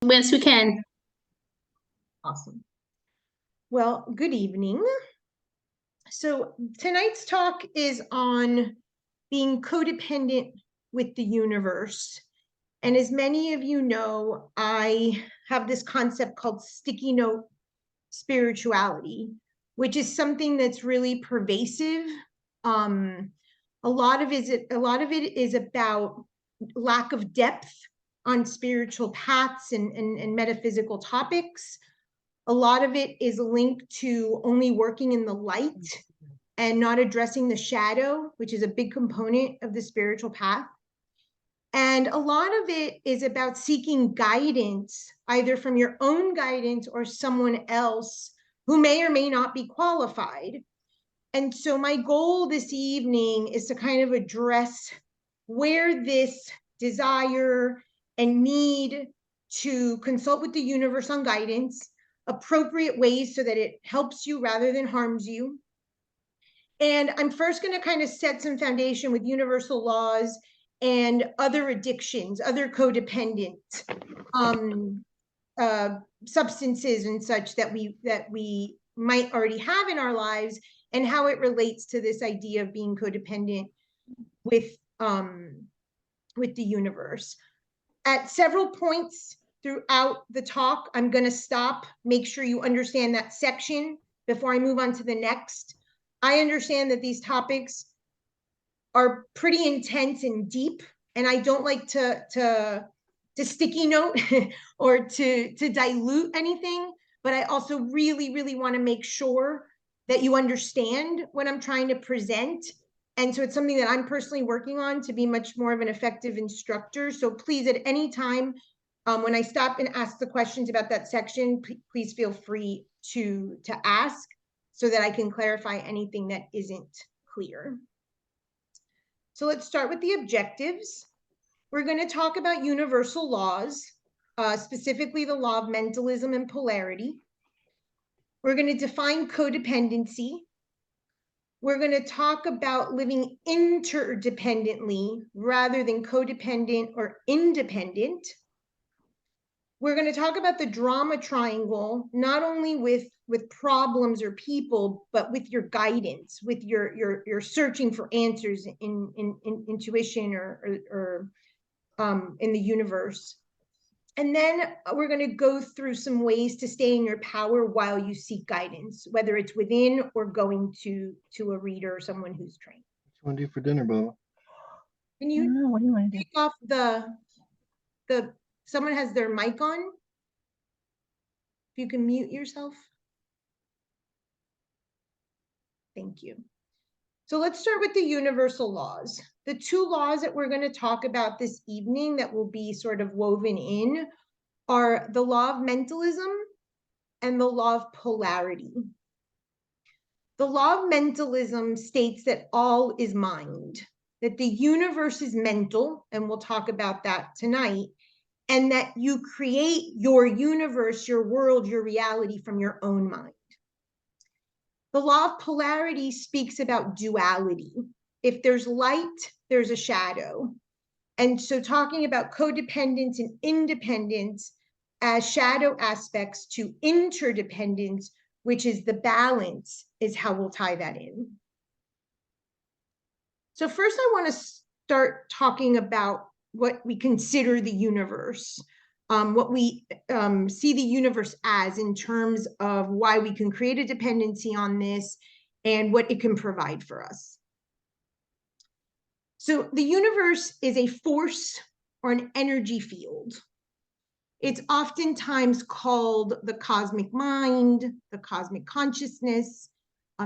Yes, we can. Awesome. Well, good evening. So tonight's talk is on being codependent with the universe. And as many of you know, I have this concept called sticky note spirituality, which is something that's really pervasive. A lot of it is about lack of depth on spiritual paths and metaphysical topics. A lot of it is linked to only working in the light and not addressing the shadow, which is a big component of the spiritual path. And a lot of it is about seeking guidance, either from your own guidance or someone else who may or may not be qualified. And so my goal this evening is to kind of address where this desire and need to consult with the universe on guidance, appropriate ways so that it helps you rather than harms you. And I'm first going to kind of set some foundation with universal laws and other addictions, other codependent substances and such that we might already have in our lives, and how it relates to this idea of being codependent with the universe. At several points throughout the talk, I'm going to stop, make sure you understand that section before I move on to the next. I understand that these topics are pretty intense and deep, and I don't like to sticky note or to dilute anything, but I also really want to make sure that you understand what I'm trying to present. And so it's something that I'm personally working on to be much more of an effective instructor. So please, at any time, when I stop and ask the questions about that section, please feel free to ask so that I can clarify anything that isn't clear. So let's start with the objectives. We're going to talk about universal laws, specifically the law of mentalism and polarity. We're going to define codependency. We're going to talk about living interdependently rather than codependent or independent. We're going to talk about the drama triangle, not only with problems or people, but with your guidance, with your searching for answers in intuition or in the universe. And then we're going to go through some ways to stay in your power while you seek guidance, whether it's within or going to a reader or someone who's trained. What you want to do for dinner, Bubba? Can you What do you want to do? take off the someone has their mic on? If you can mute yourself. Thank you. So let's start with the universal laws. The two laws that we're going to talk about this evening that will be sort of woven in are the law of mentalism and the law of polarity. The law of mentalism states that all is mind, that the universe is mental, and we'll talk about that tonight, and that you create your universe, your world, your reality from your own mind. The law of polarity speaks about duality. If there's light, there's a shadow. And so talking about codependence and independence as shadow aspects to interdependence, which is the balance, is how we'll tie that in. So first I want to start talking about what we consider the universe, what we see the universe as in terms of why we can create a dependency on this and what it can provide for us. So the universe is a force or an energy field. It's oftentimes called the cosmic mind, the cosmic consciousness.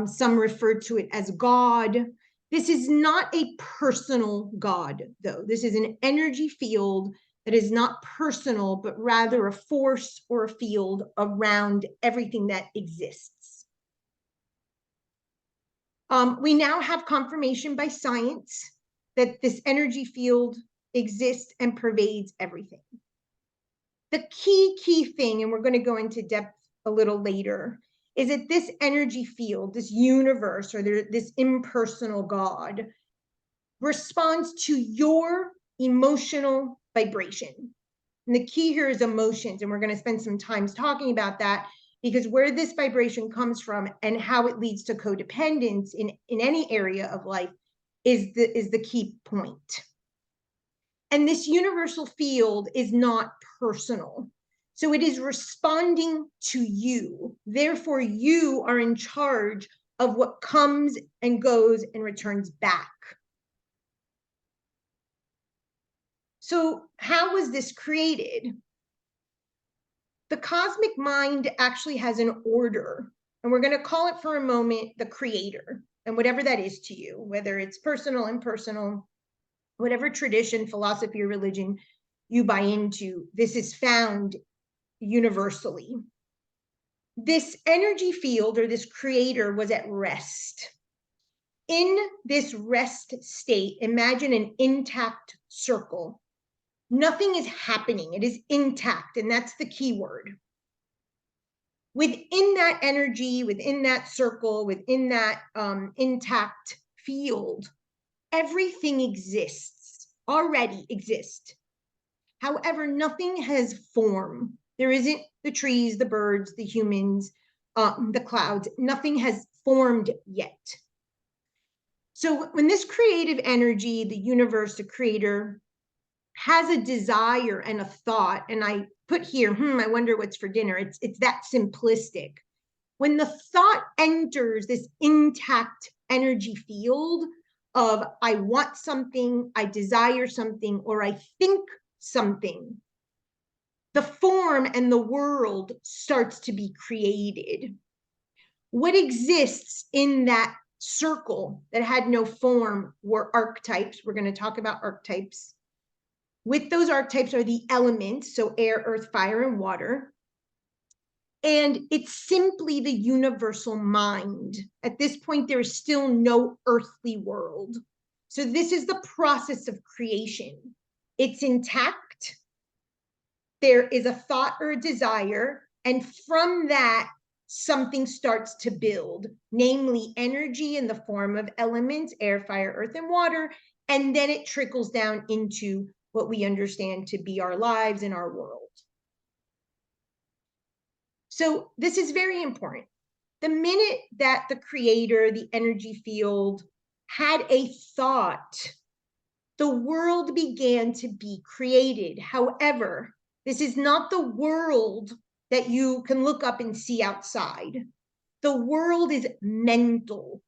Some refer to it as God. This is not a personal God, though. This is an energy field that is not personal, but rather a force or a field around everything that exists. We now have confirmation by science that this energy field exists and pervades everything. The key thing, and we're going to go into depth a little later, is that this energy field, this universe, or this impersonal God, responds to your emotional vibration. And the key here is emotions. And we're going to spend some time talking about that, because where this vibration comes from and how it leads to codependence in any area of life is the key point. And this universal field is not personal. So it is responding to you. Therefore, you are in charge of what comes and goes and returns back. So how was this created? The cosmic mind actually has an order, and we're going to call it for a moment the creator, and whatever that is to you, whether it's personal, impersonal, whatever tradition, philosophy, or religion you buy into, this is found universally. This energy field, or this creator, was at rest. In this rest state, imagine an intact circle. Nothing is happening. It is intact, and that's the key word. Within that energy, within that circle, within that intact field, everything exists, already exists. However, nothing has form. There isn't the trees, the birds, the humans, the clouds. Nothing has formed yet. So when this creative energy, the universe, the creator, has a desire and a thought, and I put here, I wonder what's for dinner. It's that simplistic. When the thought enters this intact energy field of I want something, I desire something, or I think something, the form and the world starts to be created. What exists in that circle that had no form were archetypes. We're going to talk about archetypes. With those archetypes are the elements, so air, earth, fire, and water. And it's simply the universal mind. At this point, there is still no earthly world. So this is the process of creation. It's intact. There is a thought or a desire, and from that, something starts to build, namely energy in the form of elements, air, fire, earth, and water, and then it trickles down into what we understand to be our lives and our world. So this is very important. The minute that the creator, the energy field, had a thought, the world began to be created. However, this is not the world that you can look up and see outside. The world is mental.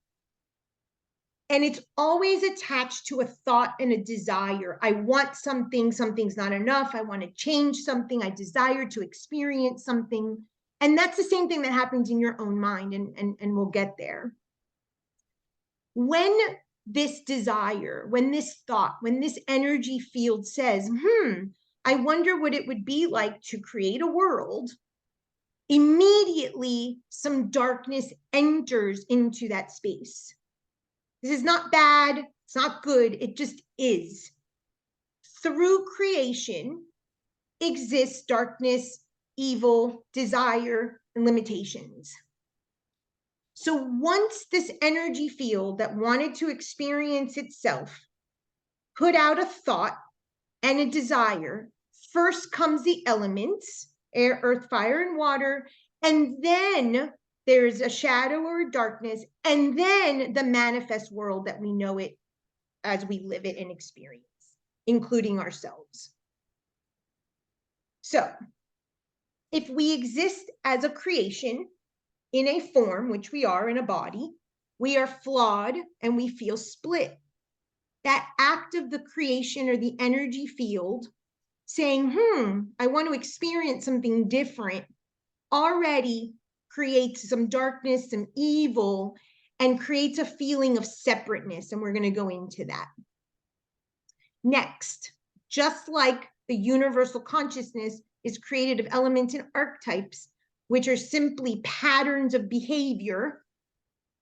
And it's always attached to a thought and a desire. I want something, something's not enough. I want to change something. I desire to experience something. And that's the same thing that happens in your own mind, and we'll get there. When this desire, when this thought, when this energy field says, I wonder what it would be like to create a world, immediately some darkness enters into that space. This is not bad, it's not good, it just is. Through creation exists darkness, evil, desire, and limitations. So once this energy field that wanted to experience itself put out a thought and a desire, first comes the elements, air, earth, fire, and water, and then there's a shadow or a darkness, and then the manifest world that we know it as we live it and experience, including ourselves. So if we exist as a creation in a form, which we are in a body, we are flawed and we feel split. That act of the creation or the energy field saying, I want to experience something different, already creates some darkness, some evil, and creates a feeling of separateness. And we're going to go into that. Next, just like the universal consciousness is created of elements and archetypes, which are simply patterns of behavior,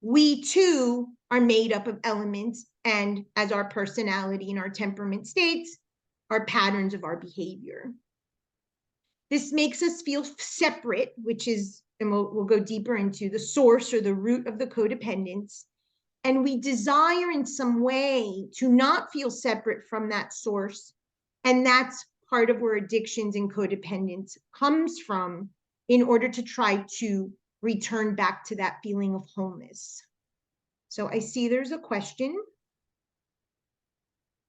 we too are made up of elements, and as our personality and our temperament states, are patterns of our behavior. This makes us feel separate, which is, and we'll go deeper into the source or the root of the codependence. And we desire in some way to not feel separate from that source. And that's part of where addictions and codependence comes from in order to try to return back to that feeling of wholeness. So I see there's a question.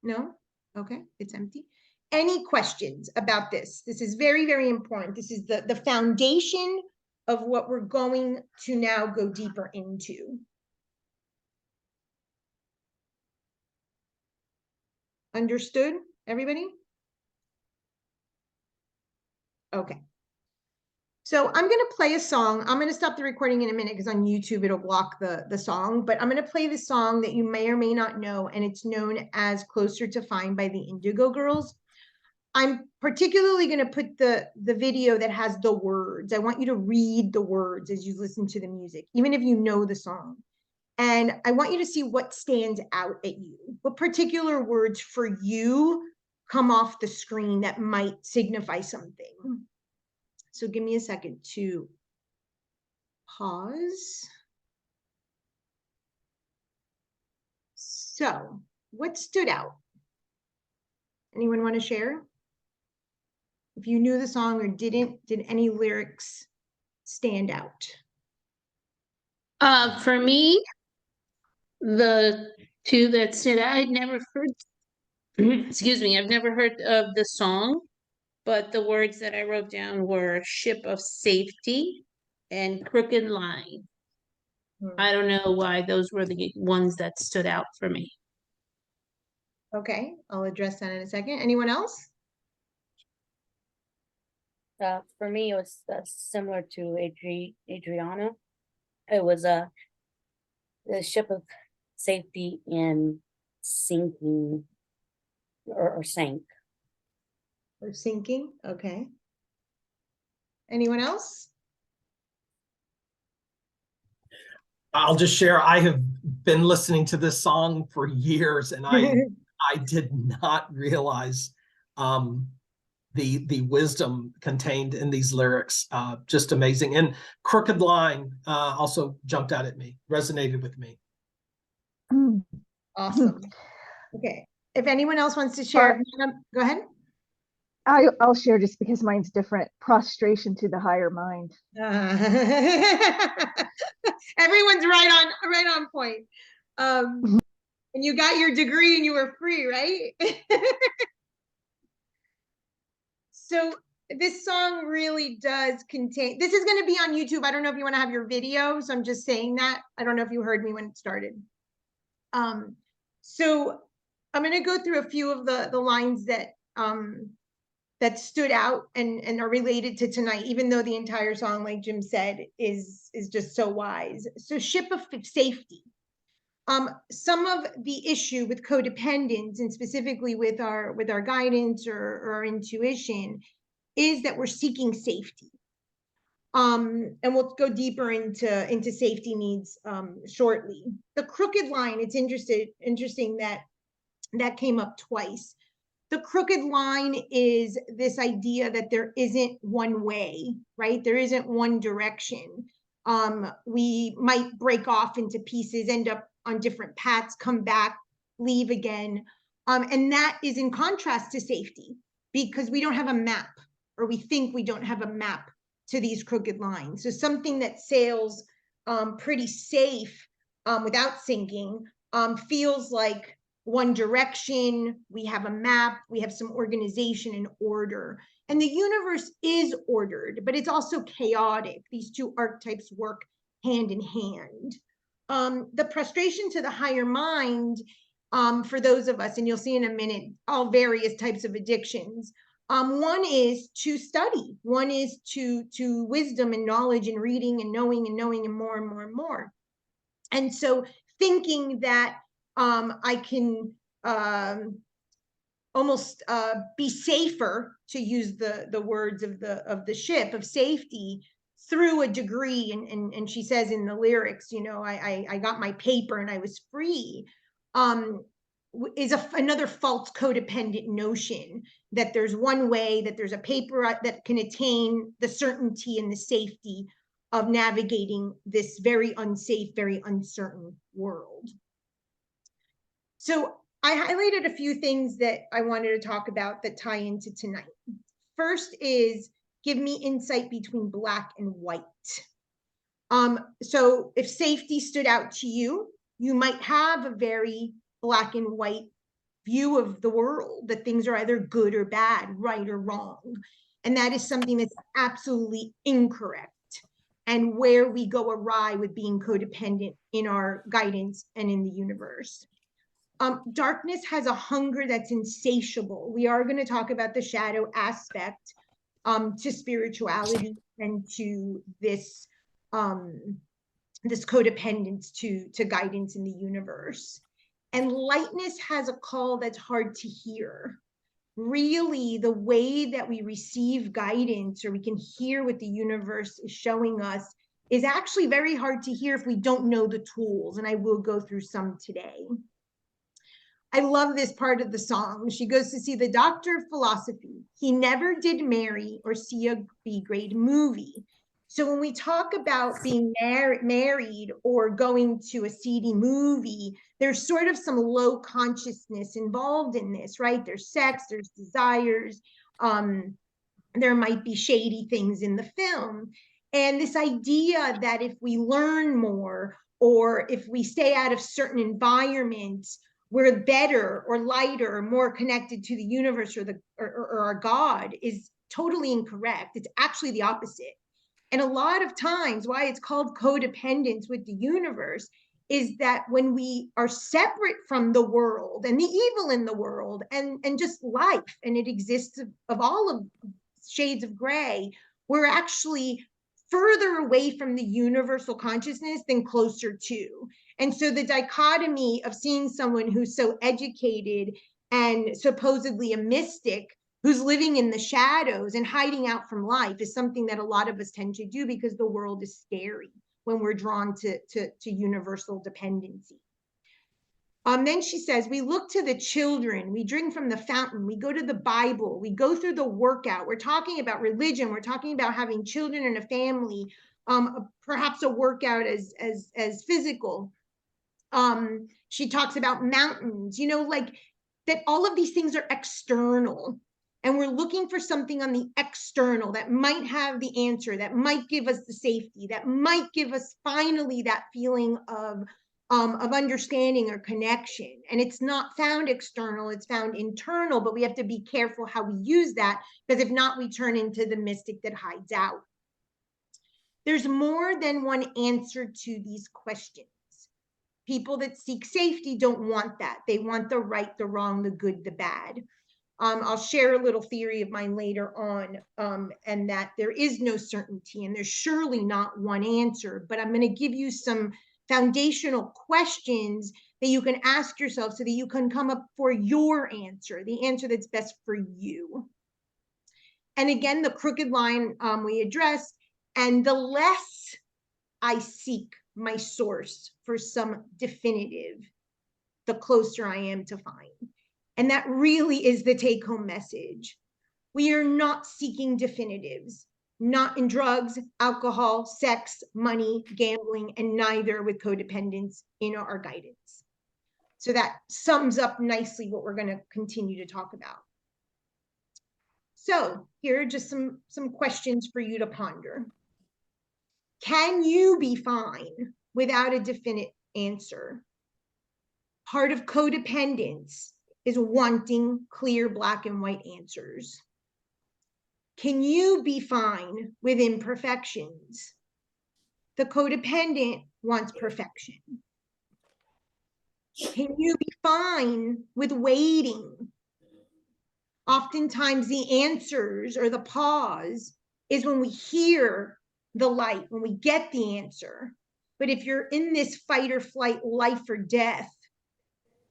No? Okay, it's empty. Any questions about this? This is very, very important. This is the foundation of what we're going to now go deeper into. Understood, everybody? Okay. So I'm going to play a song. I'm going to stop the recording in a minute because on YouTube it'll block the song, but I'm going to play the song that you may or may not know, and it's known as Closer to Fine by the Indigo Girls. I'm particularly going to put the video that has the words. I want you to read the words as you listen to the music, even if you know the song. And I want you to see what stands out at you. What particular words for you come off the screen that might signify something. So give me a second to pause. So what stood out? Anyone want to share? If you knew the song or didn't, did any lyrics stand out? For me, the two that stood out, I'd never heard, excuse me, I've never heard of the song, but the words that I wrote down were ship of safety and crooked line. I don't know why those were the ones that stood out for me. Okay, I'll address that in a second. Anyone else? For me, it was similar to Adriana. It was the ship of safety and sinking or sank. Or sinking, okay. Anyone else? I'll just share, I have been listening to this song for years, and I did not realize the wisdom contained in these lyrics. Just amazing. And Crooked Line also jumped out at me, resonated with me. Awesome. Okay, if anyone else wants to share, go ahead. I'll share just because mine's different. Prostration to the higher mind. Everyone's right on point. And you got your degree and you were free, right? So this song really does contain, this is going to be on YouTube. I don't know if you want to have your video, so I'm just saying that. I don't know if you heard me when it started. So I'm going to go through a few of the lines that that stood out and are related to tonight, even though the entire song, like Jim said, is just so wise. So ship of safety. Some of the issue with codependence, and specifically with our guidance or our intuition, is that we're seeking safety. And we'll go deeper into safety needs shortly. The crooked line, it's interesting that came up twice. The crooked line is this idea that there isn't one way, right? There isn't one direction. We might break off into pieces, end up on different paths, come back, leave again. And that is in contrast to safety, because we don't have a map, or we think we don't have a map to these crooked lines. So something that sails pretty safe without sinking feels like one direction, we have a map, we have some organization and order. And the universe is ordered, but it's also chaotic. These two archetypes work hand in hand. The prostration to the higher mind, for those of us, and you'll see in a minute, all various types of addictions. One is to study. One is to wisdom and knowledge and reading and knowing and more and more and more. And so thinking that I can almost be safer, to use the words of the ship of safety, through a degree, and she says in the lyrics, you know, I got my paper and I was free, is another false codependent notion that there's one way, that there's a paper that can attain the certainty and the safety of navigating this very unsafe, very uncertain world. So I highlighted a few things that I wanted to talk about that tie into tonight. First is give me insight between black and white. So if safety stood out to you, you might have a very black and white view of the world, that things are either good or bad, right or wrong. And that is something that's absolutely incorrect, and where we go awry with being codependent in our guidance and in the universe. Darkness has a hunger that's insatiable. We are going to talk about the shadow aspect to spirituality and to this this codependence to guidance in the universe. And lightness has a call that's hard to hear. Really, the way that we receive guidance, or we can hear what the universe is showing us, is actually very hard to hear if we don't know the tools. And I will go through some today. I love this part of the song. She goes to see the doctor of philosophy. He never did marry or see a B-grade movie. So when we talk about being married or going to a seedy movie, there's sort of some low consciousness involved in this, right? There's sex, there's desires, there might be shady things in the film. And this idea that if we learn more, or if we stay out of certain environments, we're better or lighter or more connected to the universe or our God, is totally incorrect. It's actually the opposite. And a lot of times, why it's called codependence with the universe is that when we are separate from the world and the evil in the world and just life, and it exists of all of shades of gray, we're actually further away from the universal consciousness than closer to. And so the dichotomy of seeing someone who's so educated and supposedly a mystic who's living in the shadows and hiding out from life is something that a lot of us tend to do, because the world is scary when we're drawn to universal dependency. Then she says, we look to the children, we drink from the fountain, we go to the Bible, we go through the workout. We're talking about religion, we're talking about having children and a family, perhaps a workout as physical. She talks about mountains, you know, like that all of these things are external. And we're looking for something on the external that might have the answer, that might give us the safety, that might give us finally that feeling of understanding or connection. And it's not found external, it's found internal, but we have to be careful how we use that, because if not, we turn into the mystic that hides out. There's more than one answer to these questions. People that seek safety don't want that. They want the right, the wrong, the good, the bad. I'll share a little theory of mine later on, and that there is no certainty and there's surely not one answer, but I'm going to give you some foundational questions that you can ask yourself so that you can come up for your answer, the answer that's best for you. And again, the crooked line we addressed, and the less I seek my source for some definitive, the closer I am to find. And that really is the take-home message. We are not seeking definitives, not in drugs, alcohol, sex, money, gambling, and neither with codependence in our guidance. So that sums up nicely what we're going to continue to talk about. So here are just some questions for you to ponder. Can you be fine without a definite answer? Part of codependence is wanting clear black and white answers. Can you be fine with imperfections? The codependent wants perfection. Can you be fine with waiting? Oftentimes the answers or the pause is when we hear the light, when we get the answer. But if you're in this fight or flight, life or death,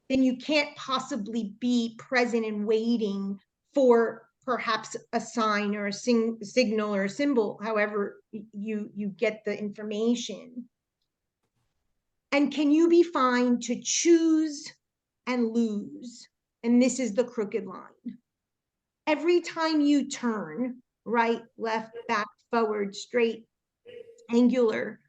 then you can't possibly be present and waiting for perhaps a sign or a signal or a symbol, however you get the information. And can you be fine to choose and lose? And this is the crooked line. Every time you turn, right, left, back, forward, straight, angular,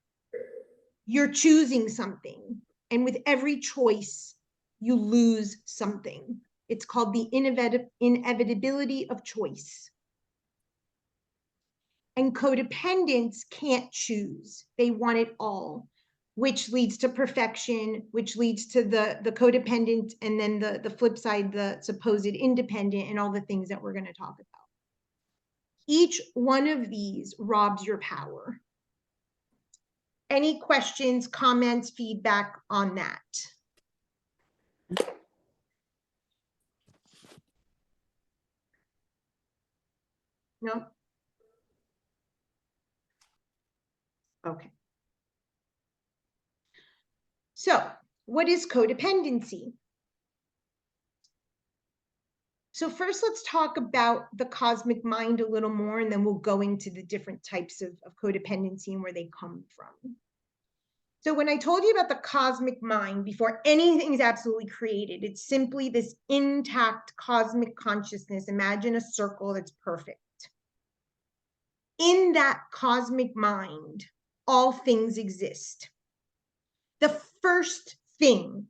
you're choosing something. And with every choice, you lose something. It's called the inevitability of choice. And codependents can't choose. They want it all, which leads to perfection, which leads to the codependent, and then the flip side, the supposed independent, and all the things that we're going to talk about. Each one of these robs your power. Any questions, comments, feedback on that? No? Okay. So, what is codependency? So first, let's talk about the cosmic mind a little more, and then we'll go into the different types of codependency and where they come from. So when I told you about the cosmic mind, before anything is absolutely created, it's simply this intact cosmic consciousness. Imagine a circle that's perfect. In that cosmic mind, all things exist. The first thing,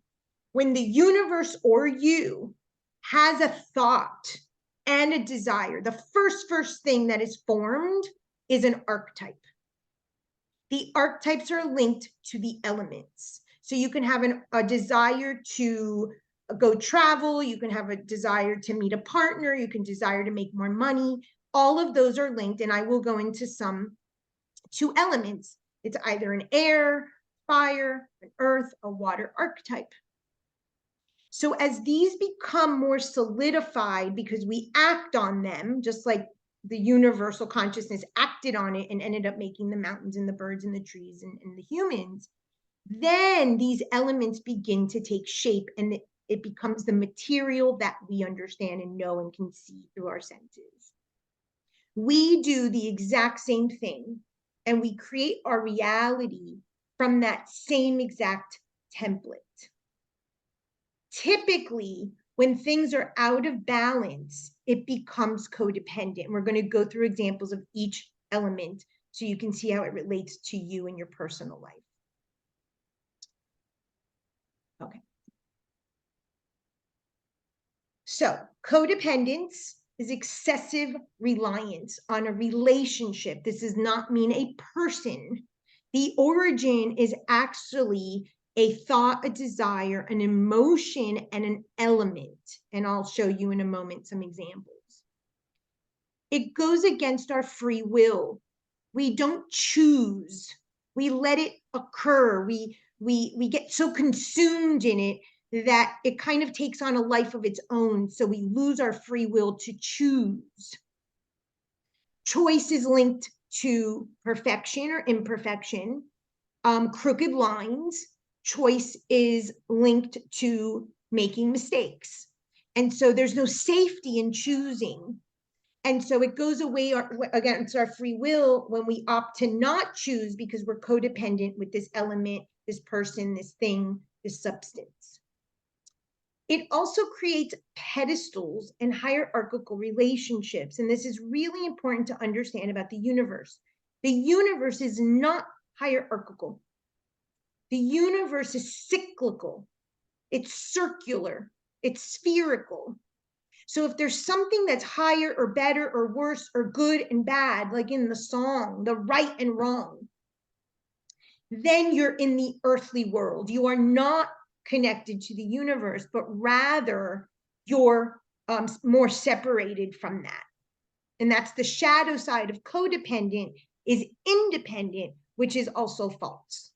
when the universe or you has a thought and a desire, the first thing that is formed is an archetype. The archetypes are linked to the elements. So you can have a desire to go travel, you can have a desire to meet a partner, you can desire to make more money. All of those are linked, and I will go into some two elements. It's either an air, fire, an earth, a water archetype. So as these become more solidified because we act on them, just like the universal consciousness acted on it and ended up making the mountains and the birds and the trees and the humans, then these elements begin to take shape, and it becomes the material that we understand and know and can see through our senses. We do the exact same thing, and we create our reality from that same exact template. Typically, when things are out of balance, it becomes codependent. We're going to go through examples of each element so you can see how it relates to you in your personal life. Okay. So, codependence is excessive reliance on a relationship. This does not mean a person. The origin is actually a thought, a desire, an emotion, and an element. And I'll show you in a moment some examples. It goes against our free will. We don't choose. We let it occur. We get so consumed in it that it kind of takes on a life of its own. So we lose our free will to choose. Choice is linked to perfection or imperfection, crooked lines. Choice is linked to making mistakes. And so there's no safety in choosing. And so it goes away against our free will when we opt to not choose because we're codependent with this element, this person, this thing, this substance. It also creates pedestals and hierarchical relationships. And this is really important to understand about the universe. The universe is not hierarchical. The universe is cyclical. It's circular. It's spherical. So if there's something that's higher or better or worse or good and bad, like in the song, the right and wrong, then you're in the earthly world. You are not connected to the universe, but rather you're more separated from that. And that's the shadow side of codependent, is independent, which is also false.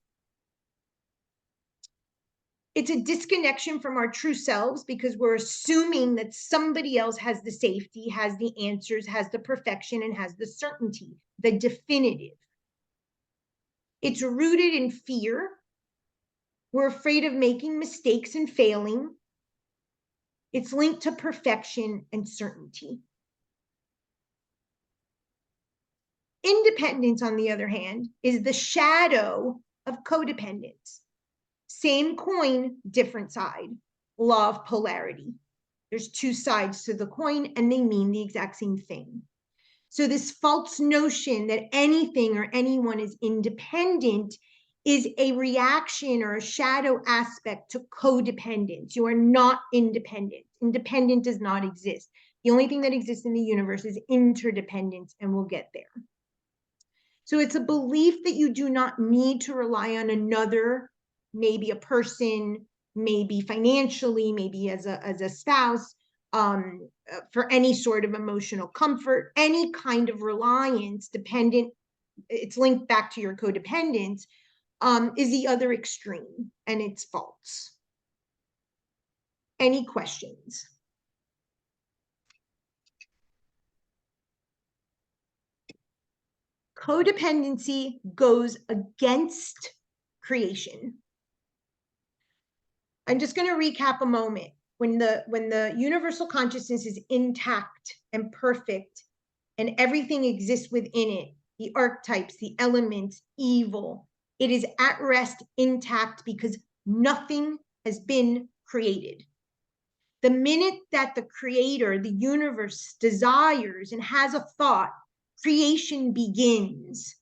It's a disconnection from our true selves because we're assuming that somebody else has the safety, has the answers, has the perfection, and has the certainty, the definitive. It's rooted in fear. We're afraid of making mistakes and failing. It's linked to perfection and certainty. Independence, on the other hand, is the shadow of codependence. Same coin, different side. Law of polarity. There's two sides to the coin, and they mean the exact same thing. So this false notion that anything or anyone is independent is a reaction or a shadow aspect to codependence. You are not independent. Independent does not exist. The only thing that exists in the universe is interdependence, and we'll get there. So it's a belief that you do not need to rely on another, maybe a person, maybe financially, maybe as a spouse, for any sort of emotional comfort, any kind of reliance dependent. It's linked back to your codependence, is the other extreme, and it's false. Any questions? Codependency goes against creation. I'm just going to recap a moment. When the universal consciousness is intact and perfect, and everything exists within it, the archetypes, the elements, evil, it is at rest, intact, because nothing has been created. The minute that the creator, the universe, desires and has a thought, creation begins.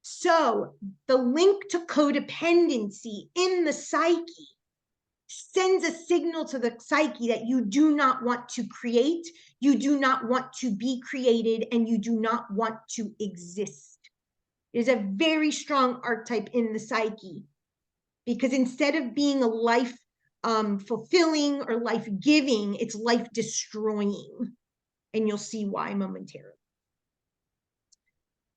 So the link to codependency in the psyche sends a signal to the psyche that you do not want to create, you do not want to be created, and you do not want to exist. There's a very strong archetype in the psyche, because instead of being a life fulfilling or life giving, it's life destroying. And you'll see why momentarily.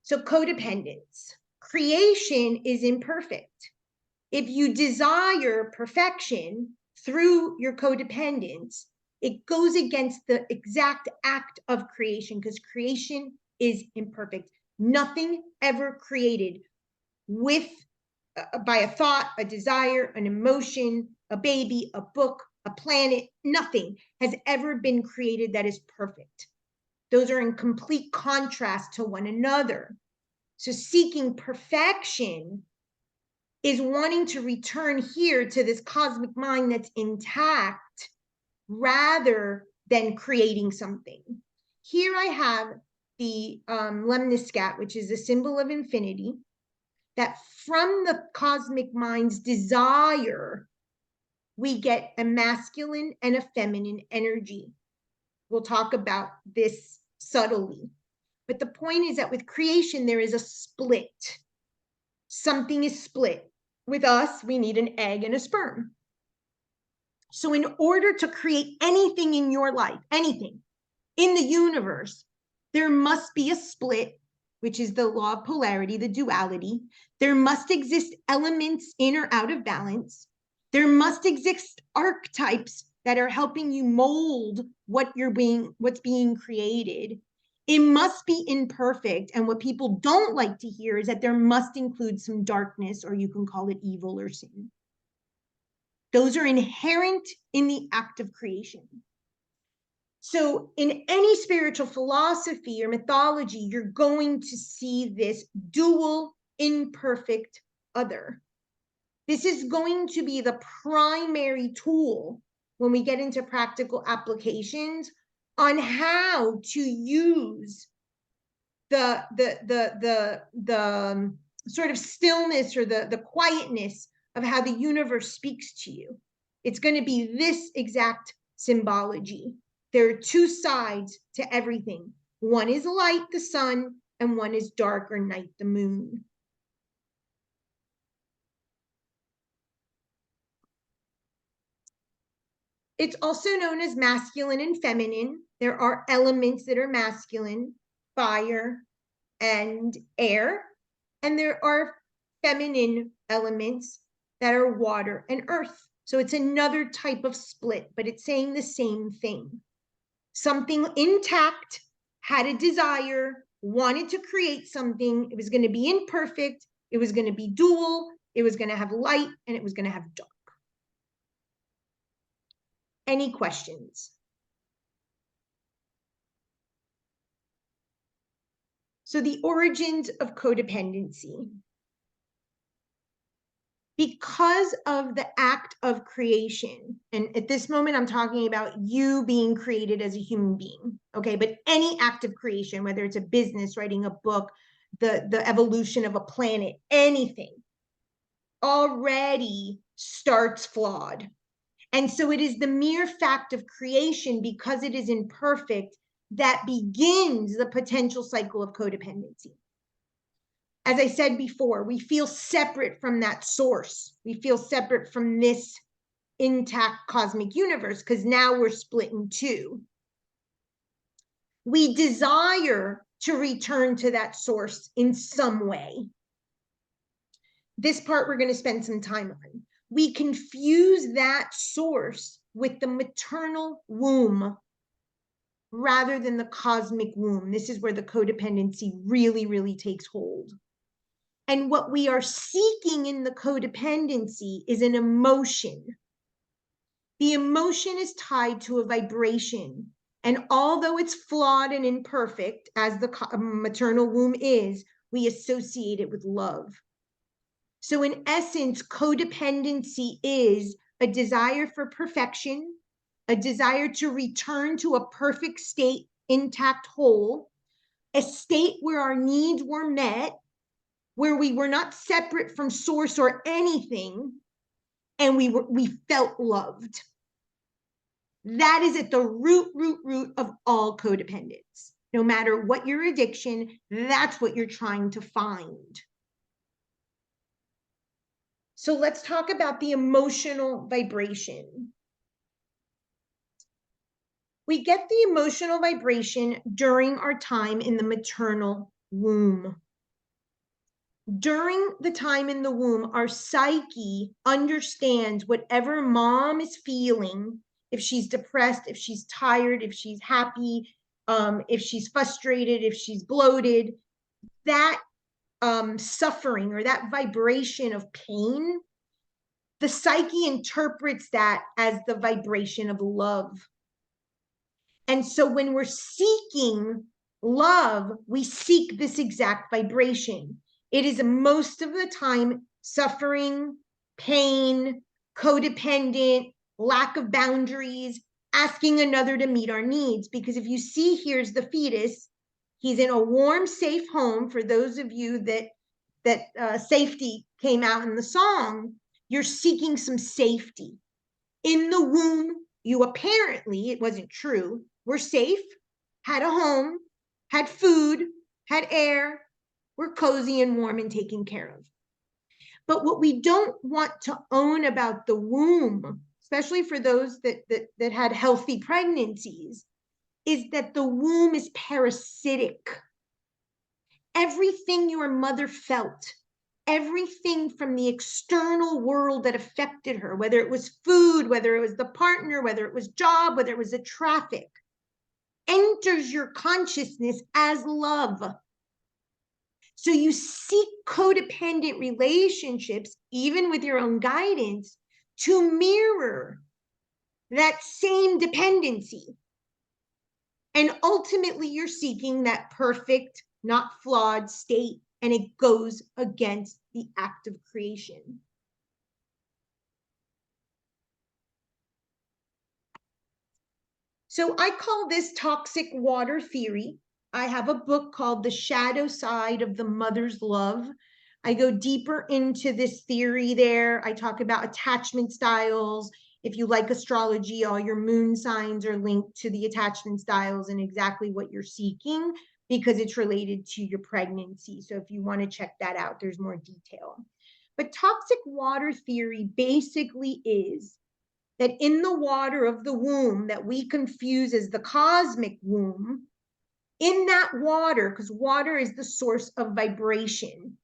So codependence. Creation is imperfect. If you desire perfection through your codependence, it goes against the exact act of creation, because creation is imperfect. Nothing ever created with by a thought, a desire, an emotion, a baby, a book, a planet, nothing has ever been created that is perfect. Those are in complete contrast to one another. So seeking perfection is wanting to return here to this cosmic mind that's intact rather than creating something. Here I have the lemniscat, which is a symbol of infinity, that from the cosmic mind's desire, we get a masculine and a feminine energy. We'll talk about this subtly. But the point is that with creation, there is a split. Something is split. With us, we need an egg and a sperm. So in order to create anything in your life, anything in the universe, there must be a split, which is the law of polarity, the duality. There must exist elements in or out of balance. There must exist archetypes that are helping you mold what's being created. It must be imperfect. And what people don't like to hear is that there must include some darkness, or you can call it evil or sin. Those are inherent in the act of creation. So in any spiritual philosophy or mythology, you're going to see this dual, imperfect other. This is going to be the primary tool when we get into practical applications on how to use the sort of stillness or the quietness of how the universe speaks to you. It's going to be this exact symbology. There are two sides to everything. One is light, the sun, and one is dark or night, the moon. It's also known as masculine and feminine. There are elements that are masculine, fire and air, and there are feminine elements that are water and earth. So it's another type of split, but it's saying the same thing. Something intact, had a desire, wanted to create something. It was going to be imperfect. It was going to be dual. It was going to have light, and it was going to have dark. Any questions? So the origins of codependency. Because of the act of creation, and at this moment, I'm talking about you being created as a human being, okay? But any act of creation, whether it's a business, writing a book, the evolution of a planet, anything, already starts flawed. And so it is the mere fact of creation, because it is imperfect, that begins the potential cycle of codependency. As I said before, we feel separate from that source. We feel separate from this intact cosmic universe, because now we're split in two. We desire to return to that source in some way. This part we're going to spend some time on. We confuse that source with the maternal womb rather than the cosmic womb. This is where the codependency really, really takes hold. And what we are seeking in the codependency is an emotion. The emotion is tied to a vibration. And although it's flawed and imperfect, as the maternal womb is, we associate it with love. So in essence, codependency is a desire for perfection, a desire to return to a perfect state, intact, whole, a state where our needs were met, where we were not separate from source or anything, and we felt loved. That is at the root of all codependence. No matter what your addiction, that's what you're trying to find. So let's talk about the emotional vibration. We get the emotional vibration during our time in the maternal womb. During the time in the womb, our psyche understands whatever mom is feeling, if she's depressed, if she's tired, if she's happy, if she's frustrated, if she's bloated, that suffering or that vibration of pain, the psyche interprets that as the vibration of love. And so when we're seeking love, we seek this exact vibration. It is most of the time suffering, pain, codependent, lack of boundaries, asking another to meet our needs. Because if you see, here's the fetus. He's in a warm, safe home. For those of you that safety came out in the song, you're seeking some safety. In the womb, you apparently, it wasn't true, were safe, had a home, had food, had air, were cozy and warm and taken care of. But what we don't want to own about the womb, especially for those that had healthy pregnancies, is that the womb is parasitic. Everything your mother felt, everything from the external world that affected her, whether it was food, whether it was the partner, whether it was job, whether it was the traffic, enters your consciousness as love. So you seek codependent relationships, even with your own guidance, to mirror that same dependency. And ultimately, you're seeking that perfect, not flawed state, and it goes against the act of creation. So I call this toxic water theory. I have a book called The Shadow Side of the Mother's Love. I go deeper into this theory there. I talk about attachment styles. If you like astrology, all your moon signs are linked to the attachment styles and exactly what you're seeking, because it's related to your pregnancy. So if you want to check that out, there's more detail. But toxic water theory basically is that in the water of the womb that we confuse as the cosmic womb, in that water, because water is the source of vibration,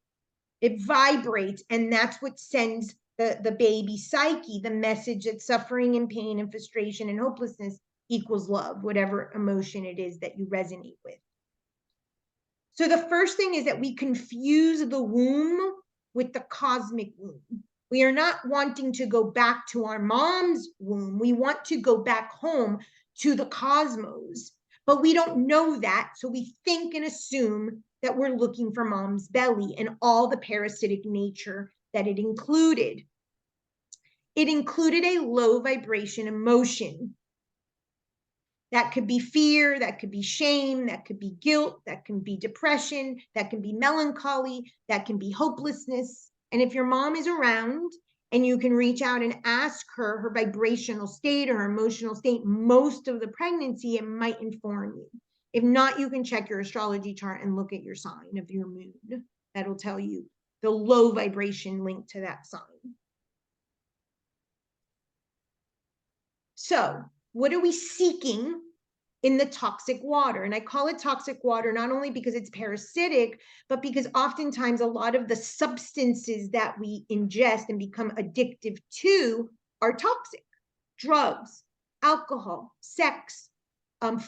it vibrates, and that's what sends the baby psyche the message that suffering and pain and frustration and hopelessness equals love, whatever emotion it is that you resonate with. So the first thing is that we confuse the womb with the cosmic womb. We are not wanting to go back to our mom's womb. We want to go back home to the cosmos, but we don't know that. So we think and assume that we're looking for mom's belly and all the parasitic nature that it included. It included a low vibration emotion. That could be fear, that could be shame, that could be guilt, that can be depression, that can be melancholy, that can be hopelessness. And if your mom is around and you can reach out and ask her her vibrational state or her emotional state most of the pregnancy, it might inform you. If not, you can check your astrology chart and look at your sign of your moon. That'll tell you the low vibration linked to that sign. So, what are we seeking in the toxic water? And I call it toxic water not only because it's parasitic, but because oftentimes a lot of the substances that we ingest and become addictive to are toxic. Drugs, alcohol, sex,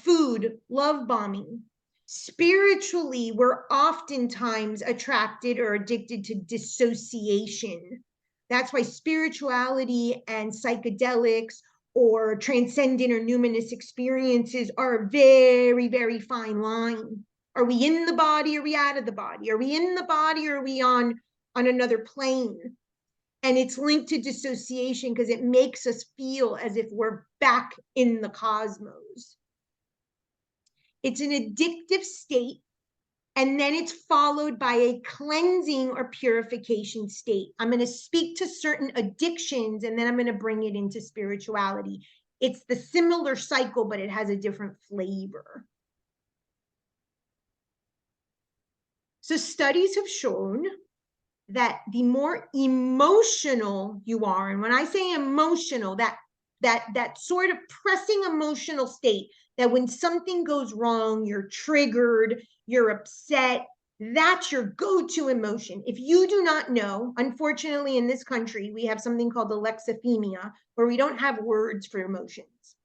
food, love bombing. Spiritually, we're oftentimes attracted or addicted to dissociation. That's why spirituality and psychedelics or transcendent or numinous experiences are a very, very fine line. Are we in the body? Or are we out of the body? Are we in the body? Or are we on another plane? And it's linked to dissociation because it makes us feel as if we're back in the cosmos. It's an addictive state, and then it's followed by a cleansing or purification state. I'm going to speak to certain addictions, and then I'm going to bring it into spirituality. It's the similar cycle, but it has a different flavor. So studies have shown that the more emotional you are, and when I say emotional, that sort of pressing emotional state, that when something goes wrong, you're triggered, you're upset, that's your go-to emotion. If you do not know, unfortunately in this country, we have something called alexithymia, where we don't have words for emotions.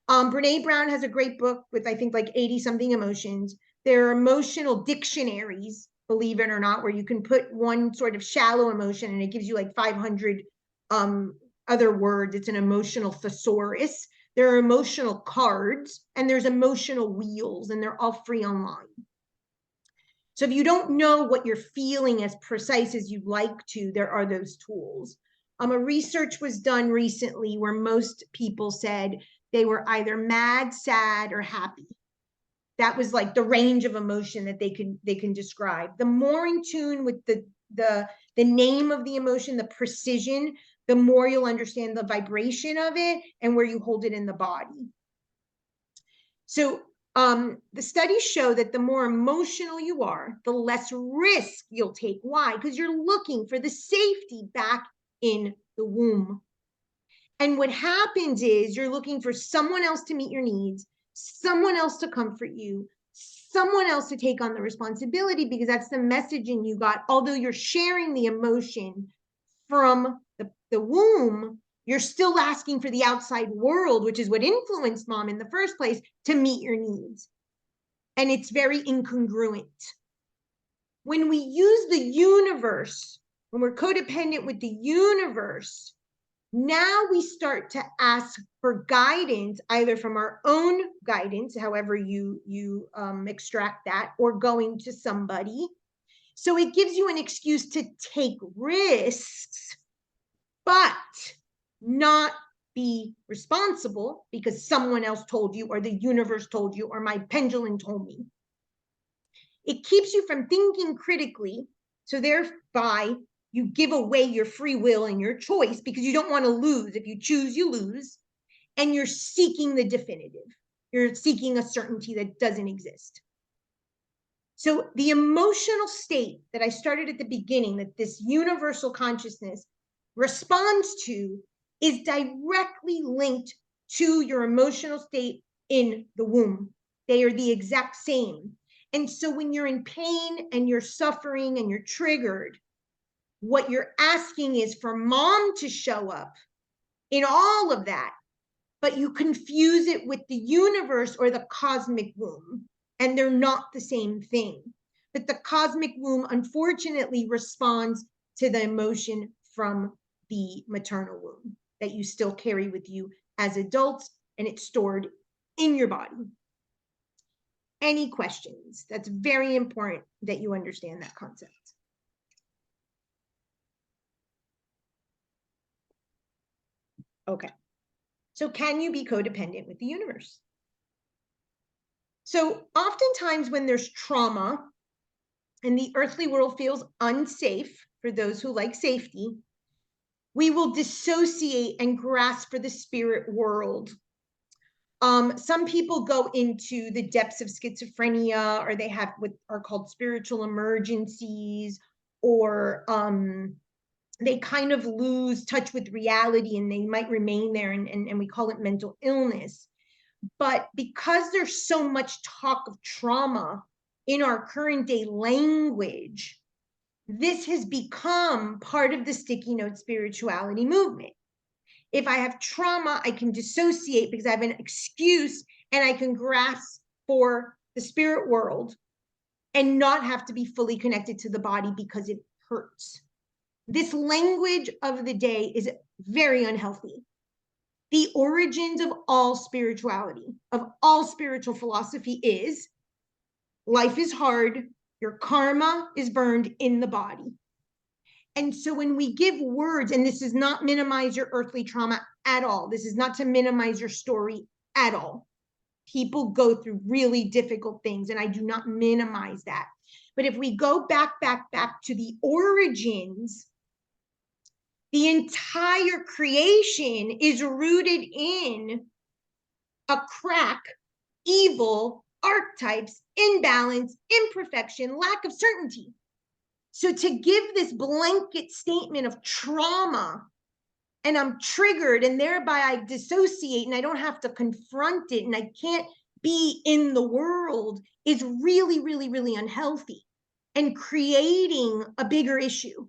Brene Brown has a great book with, I think, like 80 something emotions. There are emotional dictionaries, believe it or not, where you can put one sort of shallow emotion and it gives you like 500 other words. It's an emotional thesaurus. There are emotional cards and there's emotional wheels, and they're all free online. So if you don't know what you're feeling as precise as you'd like to, there are those tools. A research was done recently where most people said they were either mad, sad, or happy. That was like the range of emotion that they can describe. The more in tune with the name of the emotion, the precision, the more you'll understand the vibration of it and where you hold it in the body. So the studies show that the more emotional you are, the less risk you'll take. Why? Because you're looking for the safety back in the womb. And what happens is you're looking for someone else to meet your needs, someone else to comfort you, someone else to take on the responsibility, because that's the messaging you got. Although you're sharing the emotion from the womb, you're still asking for the outside world, which is what influenced mom in the first place, to meet your needs. And it's very incongruent. When we use the universe, when we're codependent with the universe, now we start to ask for guidance, either from our own guidance, however you extract that, or going to somebody. So it gives you an excuse to take risks, but not be responsible because someone else told you, or the universe told you, or my pendulum told me. It keeps you from thinking critically, so thereby you give away your free will and your choice because you don't want to lose. If you choose, you lose. And you're seeking the definitive. You're seeking a certainty that doesn't exist. So the emotional state that I started at the beginning, that this universal consciousness responds to, is directly linked to your emotional state in the womb. They are the exact same. And so when you're in pain and you're suffering and you're triggered, what you're asking is for mom to show up in all of that, but you confuse it with the universe or the cosmic womb, and they're not the same thing. But the cosmic womb, unfortunately, responds to the emotion from the maternal womb that you still carry with you as adults, and it's stored in your body. Any questions? That's very important that you understand that concept. Okay. So can you be codependent with the universe? So oftentimes when there's trauma and the earthly world feels unsafe, for those who like safety, we will dissociate and grasp for the spirit world. Some people go into the depths of schizophrenia, or they have what are called spiritual emergencies, or they kind of lose touch with reality and they might remain there, and we call it mental illness. But because there's so much talk of trauma in our current day language, this has become part of the sticky note spirituality movement. If I have trauma, I can dissociate because I have an excuse, and I can grasp for the spirit world and not have to be fully connected to the body because it hurts. This language of the day is very unhealthy. The origins of all spirituality, of all spiritual philosophy, is life is hard, your karma is burned in the body. And so when we give words, and this does not minimize your earthly trauma at all, this is not to minimize your story at all. People go through really difficult things, and I do not minimize that. But if we go back to the origins, the entire creation is rooted in a crack, evil, archetypes, imbalance, imperfection, lack of certainty. So to give this blanket statement of trauma, and I'm triggered, and thereby I dissociate, and I don't have to confront it, and I can't be in the world, is really, really, really unhealthy and creating a bigger issue,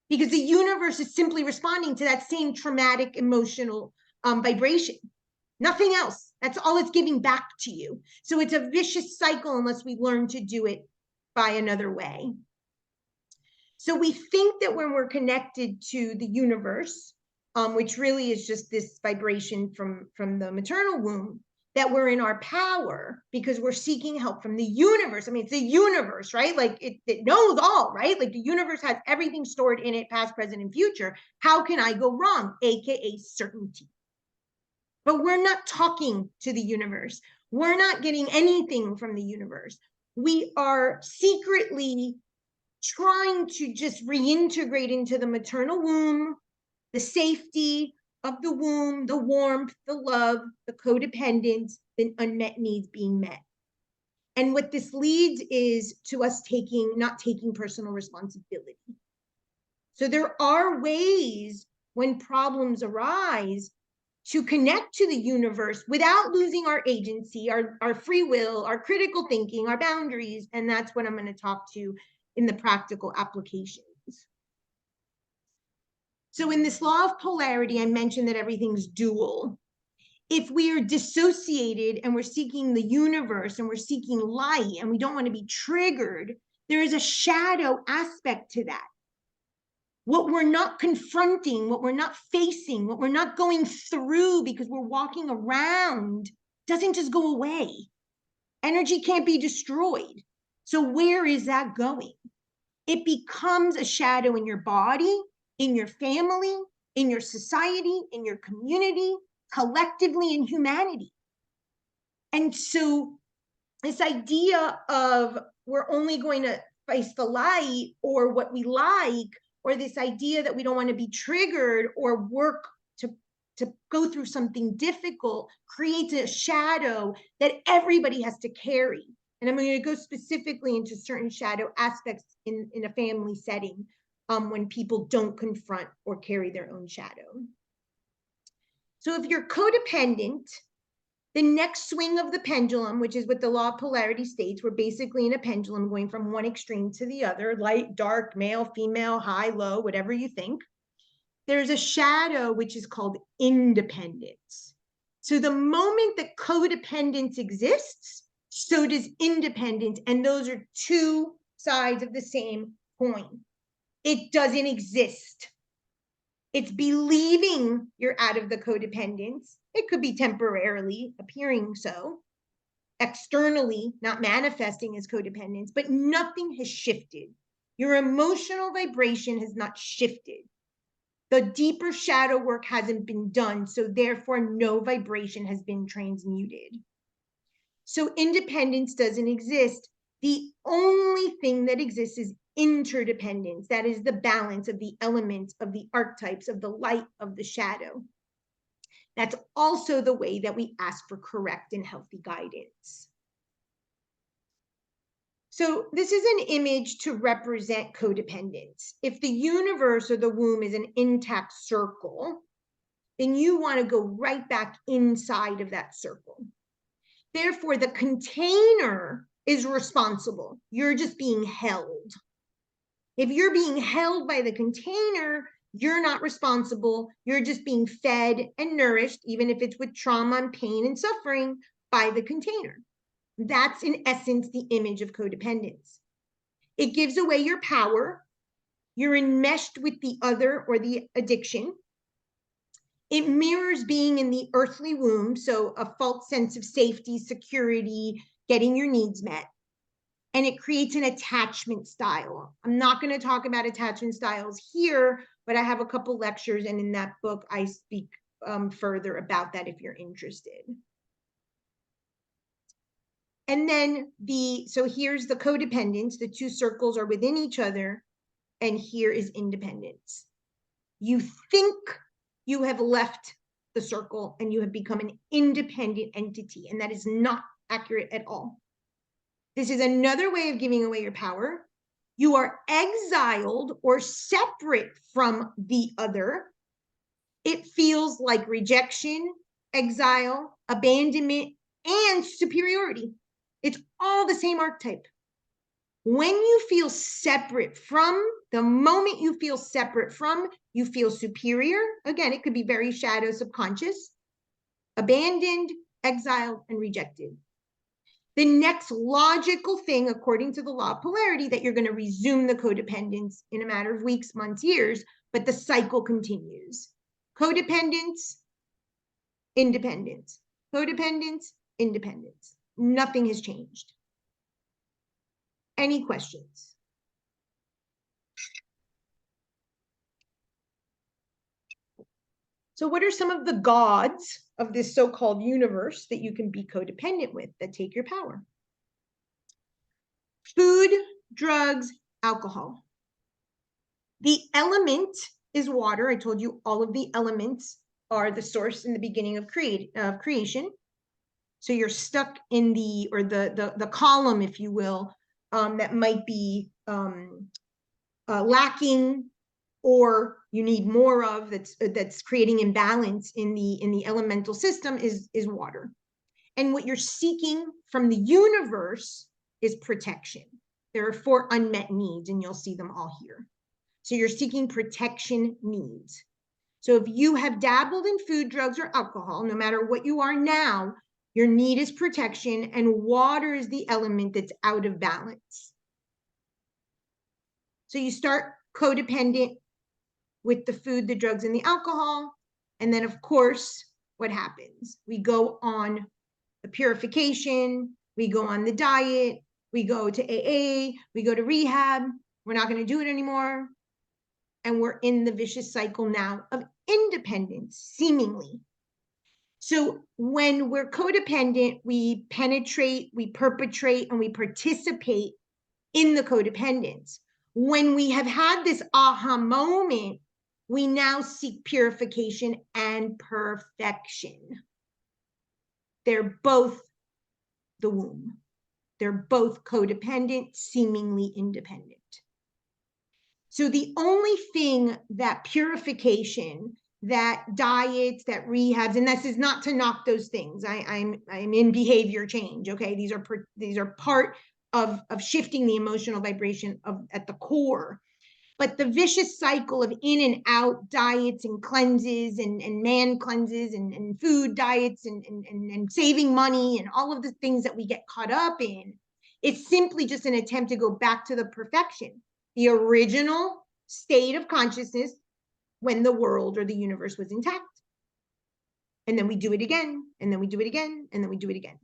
because the universe is simply responding to that same traumatic emotional vibration. Nothing else. That's all it's giving back to you. So it's a vicious cycle unless we learn to do it by another way. So we think that when we're connected to the universe, which really is just this vibration from the maternal womb, that we're in our power because we're seeking help from the universe. I mean, it's the universe, right? Like it knows all, right? Like the universe has everything stored in it, past, present, and future. How can I go wrong? AKA certainty. But we're not talking to the universe. We're not getting anything from the universe. We are secretly trying to just reintegrate into the maternal womb, the safety of the womb, the warmth, the love, the codependence, the unmet needs being met. And what this leads is to us not taking personal responsibility. So there are ways when problems arise to connect to the universe without losing our agency, our free will, our critical thinking, our boundaries. And that's what I'm going to talk to in the practical applications. So in this law of polarity, I mentioned that everything's dual. If we are dissociated and we're seeking the universe and we're seeking light and we don't want to be triggered, there is a shadow aspect to that. What we're not confronting, what we're not facing, what we're not going through because we're walking around doesn't just go away. Energy can't be destroyed. So where is that going? It becomes a shadow in your body, in your family, in your society, in your community, collectively in humanity. And so this idea of we're only going to face the light or what we like, or this idea that we don't want to be triggered or work to go through something difficult, creates a shadow that everybody has to carry. And I'm going to go specifically into certain shadow aspects in a family setting when people don't confront or carry their own shadow. So if you're codependent, the next swing of the pendulum, which is what the law of polarity states, we're basically in a pendulum going from one extreme to the other, light, dark, male, female, high, low, whatever you think. There's a shadow which is called independence. So the moment that codependence exists, so does independence. And those are two sides of the same coin. It doesn't exist. It's believing you're out of the codependence. It could be temporarily appearing so, externally not manifesting as codependence, but nothing has shifted. Your emotional vibration has not shifted. The deeper shadow work hasn't been done, so therefore no vibration has been transmuted. So independence doesn't exist. The only thing that exists is interdependence. That is the balance of the elements, of the archetypes, of the light, of the shadow. That's also the way that we ask for correct and healthy guidance. So this is an image to represent codependence. If the universe or the womb is an intact circle, then you want to go right back inside of that circle. Therefore, the container is responsible. You're just being held. If you're being held by the container, you're not responsible. You're just being fed and nourished, even if it's with trauma and pain and suffering, by the container. That's in essence the image of codependence. It gives away your power. You're enmeshed with the other or the addiction. It mirrors being in the earthly womb, so a false sense of safety, security, getting your needs met. And it creates an attachment style. I'm not going to talk about attachment styles here, but I have a couple lectures, and in that book, I speak further about that if you're interested. And then so here's the codependence. The two circles are within each other, and here is independence. You think you have left the circle and you have become an independent entity, and that is not accurate at all. This is another way of giving away your power. You are exiled or separate from the other. It feels like rejection, exile, abandonment, and superiority. It's all the same archetype. When you feel separate from, the moment you feel separate from, you feel superior. Again, it could be very shadow subconscious, abandoned, exiled, and rejected. The next logical thing, according to the law of polarity, that you're going to resume the codependence in a matter of weeks, months, years, but the cycle continues. Codependence, independence, codependence, independence. Nothing has changed. Any questions? So what are some of the gods of this so-called universe that you can be codependent with that take your power? Food, drugs, alcohol. The element is water. I told you all of the elements are the source in the beginning of creation. So you're stuck in the column, if you will, that might be lacking, or you need more of, that's creating imbalance in the elemental system is water. And what you're seeking from the universe is protection. There are 4 unmet needs, and you'll see them all here. So you're seeking protection needs. So if you have dabbled in food, drugs, or alcohol, no matter what you are now, your need is protection, and water is the element that's out of balance. So you start codependent with the food, the drugs, and the alcohol. And then, of course, what happens? We go on the purification, we go on the diet, we go to AA, we go to rehab. We're not going to do it anymore. And we're in the vicious cycle now of independence, seemingly. So when we're codependent, we penetrate, we perpetrate, and we participate in the codependence. When we have had this aha moment, we now seek purification and perfection. They're both the womb. They're both codependent, seemingly independent. So the only thing that purification, that diets, that rehabs, and this is not to knock those things. I'm in behavior change. Okay, these are part of shifting the emotional vibration at the core. But the vicious cycle of in and out diets and cleanses and man cleanses and food diets and saving money and all of the things that we get caught up in, it's simply just an attempt to go back to the perfection, the original state of consciousness when the world or the universe was intact. And then we do it again, and then we do it again, and then we do it again.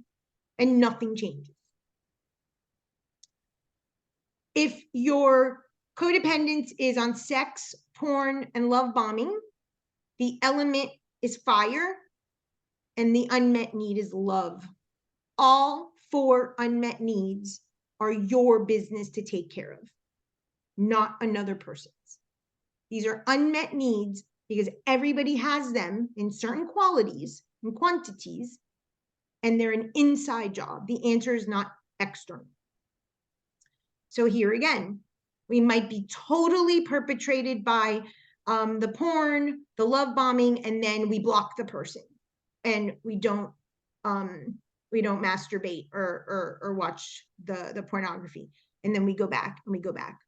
And nothing changes. If your codependence is on sex, porn, and love bombing, the element is fire, and the unmet need is love. All 4 unmet needs are your business to take care of, not another person's. These are unmet needs because everybody has them in certain qualities and quantities, and they're an inside job. The answer is not external. So here again, we might be totally perpetrated by the porn, the love bombing, and then we block the person and we don't masturbate or watch the pornography. And then we go back and we go back.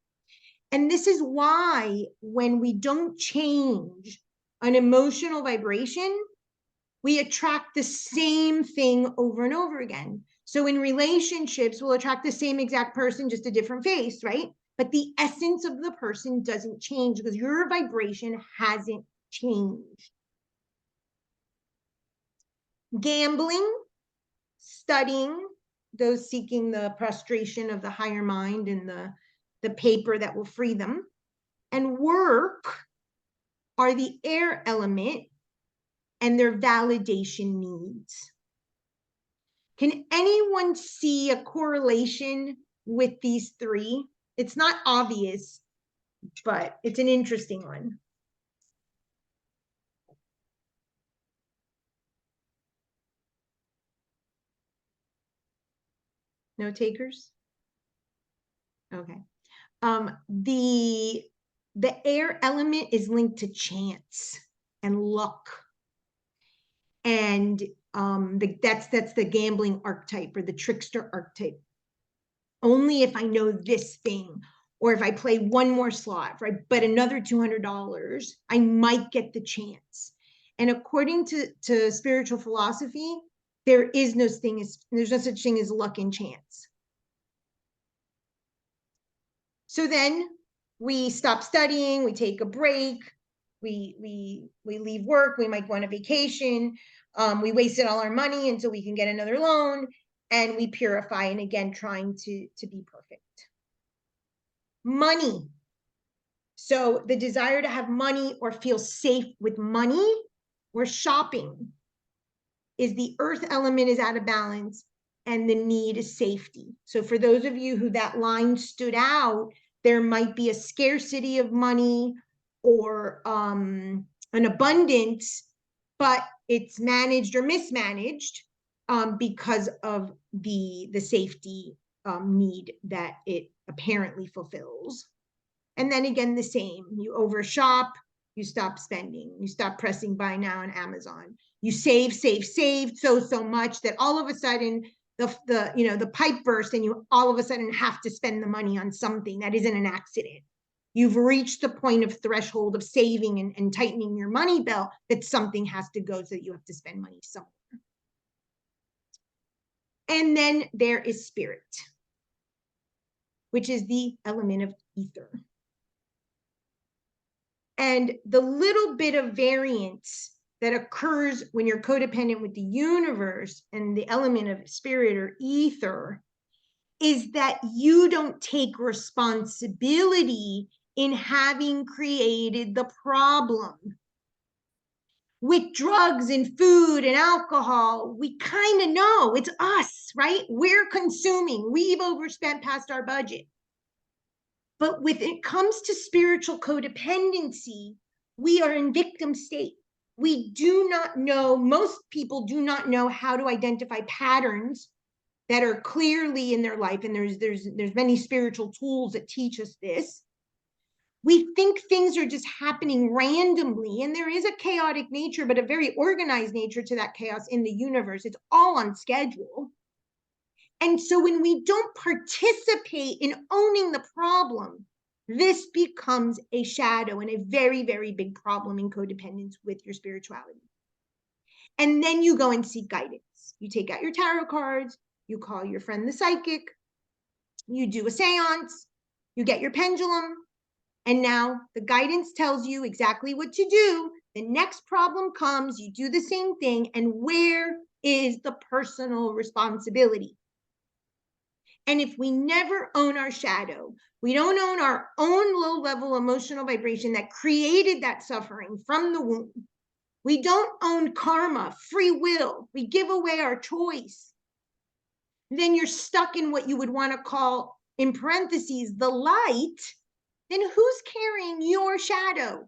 And this is why when we don't change an emotional vibration, we attract the same thing over and over again. So in relationships, we'll attract the same exact person, just a different face, right? But the essence of the person doesn't change because your vibration hasn't changed. Gambling, studying, those seeking the prostration of the higher mind and the paper that will free them, and work are the air element and their validation needs. Can anyone see a correlation with these 3? It's not obvious, but it's an interesting one. No takers? Okay. The air element is linked to chance and luck. And that's the gambling archetype or the trickster archetype. Only if I know this thing, or if I play one more slot, right, but another $200, I might get the chance. And according to spiritual philosophy, there's no such thing as luck and chance. So then we stop studying, we take a break, we leave work, we might go on a vacation, we wasted all our money until we can get another loan, and we purify, and again, trying to be perfect. Money. So the desire to have money or feel safe with money or shopping is the earth element is out of balance and the need is safety. So for those of you who that line stood out, there might be a scarcity of money or an abundance, but it's managed or mismanaged because of the safety need that it apparently fulfills. And then again, the same, you overshop, you stop spending, you stop pressing buy now on Amazon. You save so much that all of a sudden the pipe bursts and you all of a sudden have to spend the money on something that isn't an accident. You've reached the point of threshold of saving and tightening your money belt that something has to go so that you have to spend money somewhere. And then there is spirit, which is the element of ether. And the little bit of variance that occurs when you're codependent with the universe and the element of spirit or ether is that you don't take responsibility in having created the problem. With drugs and food and alcohol, we kind of know it's us, right? We're consuming. We've overspent past our budget. But when it comes to spiritual codependency, we are in victim state. We do not know, most people do not know how to identify patterns that are clearly in their life. And there's many spiritual tools that teach us this. We think things are just happening randomly, and there is a chaotic nature, but a very organized nature to that chaos in the universe. It's all on schedule. And so when we don't participate in owning the problem, this becomes a shadow and a very, very big problem in codependence with your spirituality. And then you go and seek guidance. You take out your tarot cards, you call your friend the psychic, you do a seance, you get your pendulum, and now the guidance tells you exactly what to do. The next problem comes, you do the same thing, and where is the personal responsibility? And if we never own our shadow, we don't own our own low-level emotional vibration that created that suffering from the womb. We don't own karma, free will. We give away our choice. then you're stuck in what you would want to call, in parentheses, the light, then who's carrying your shadow?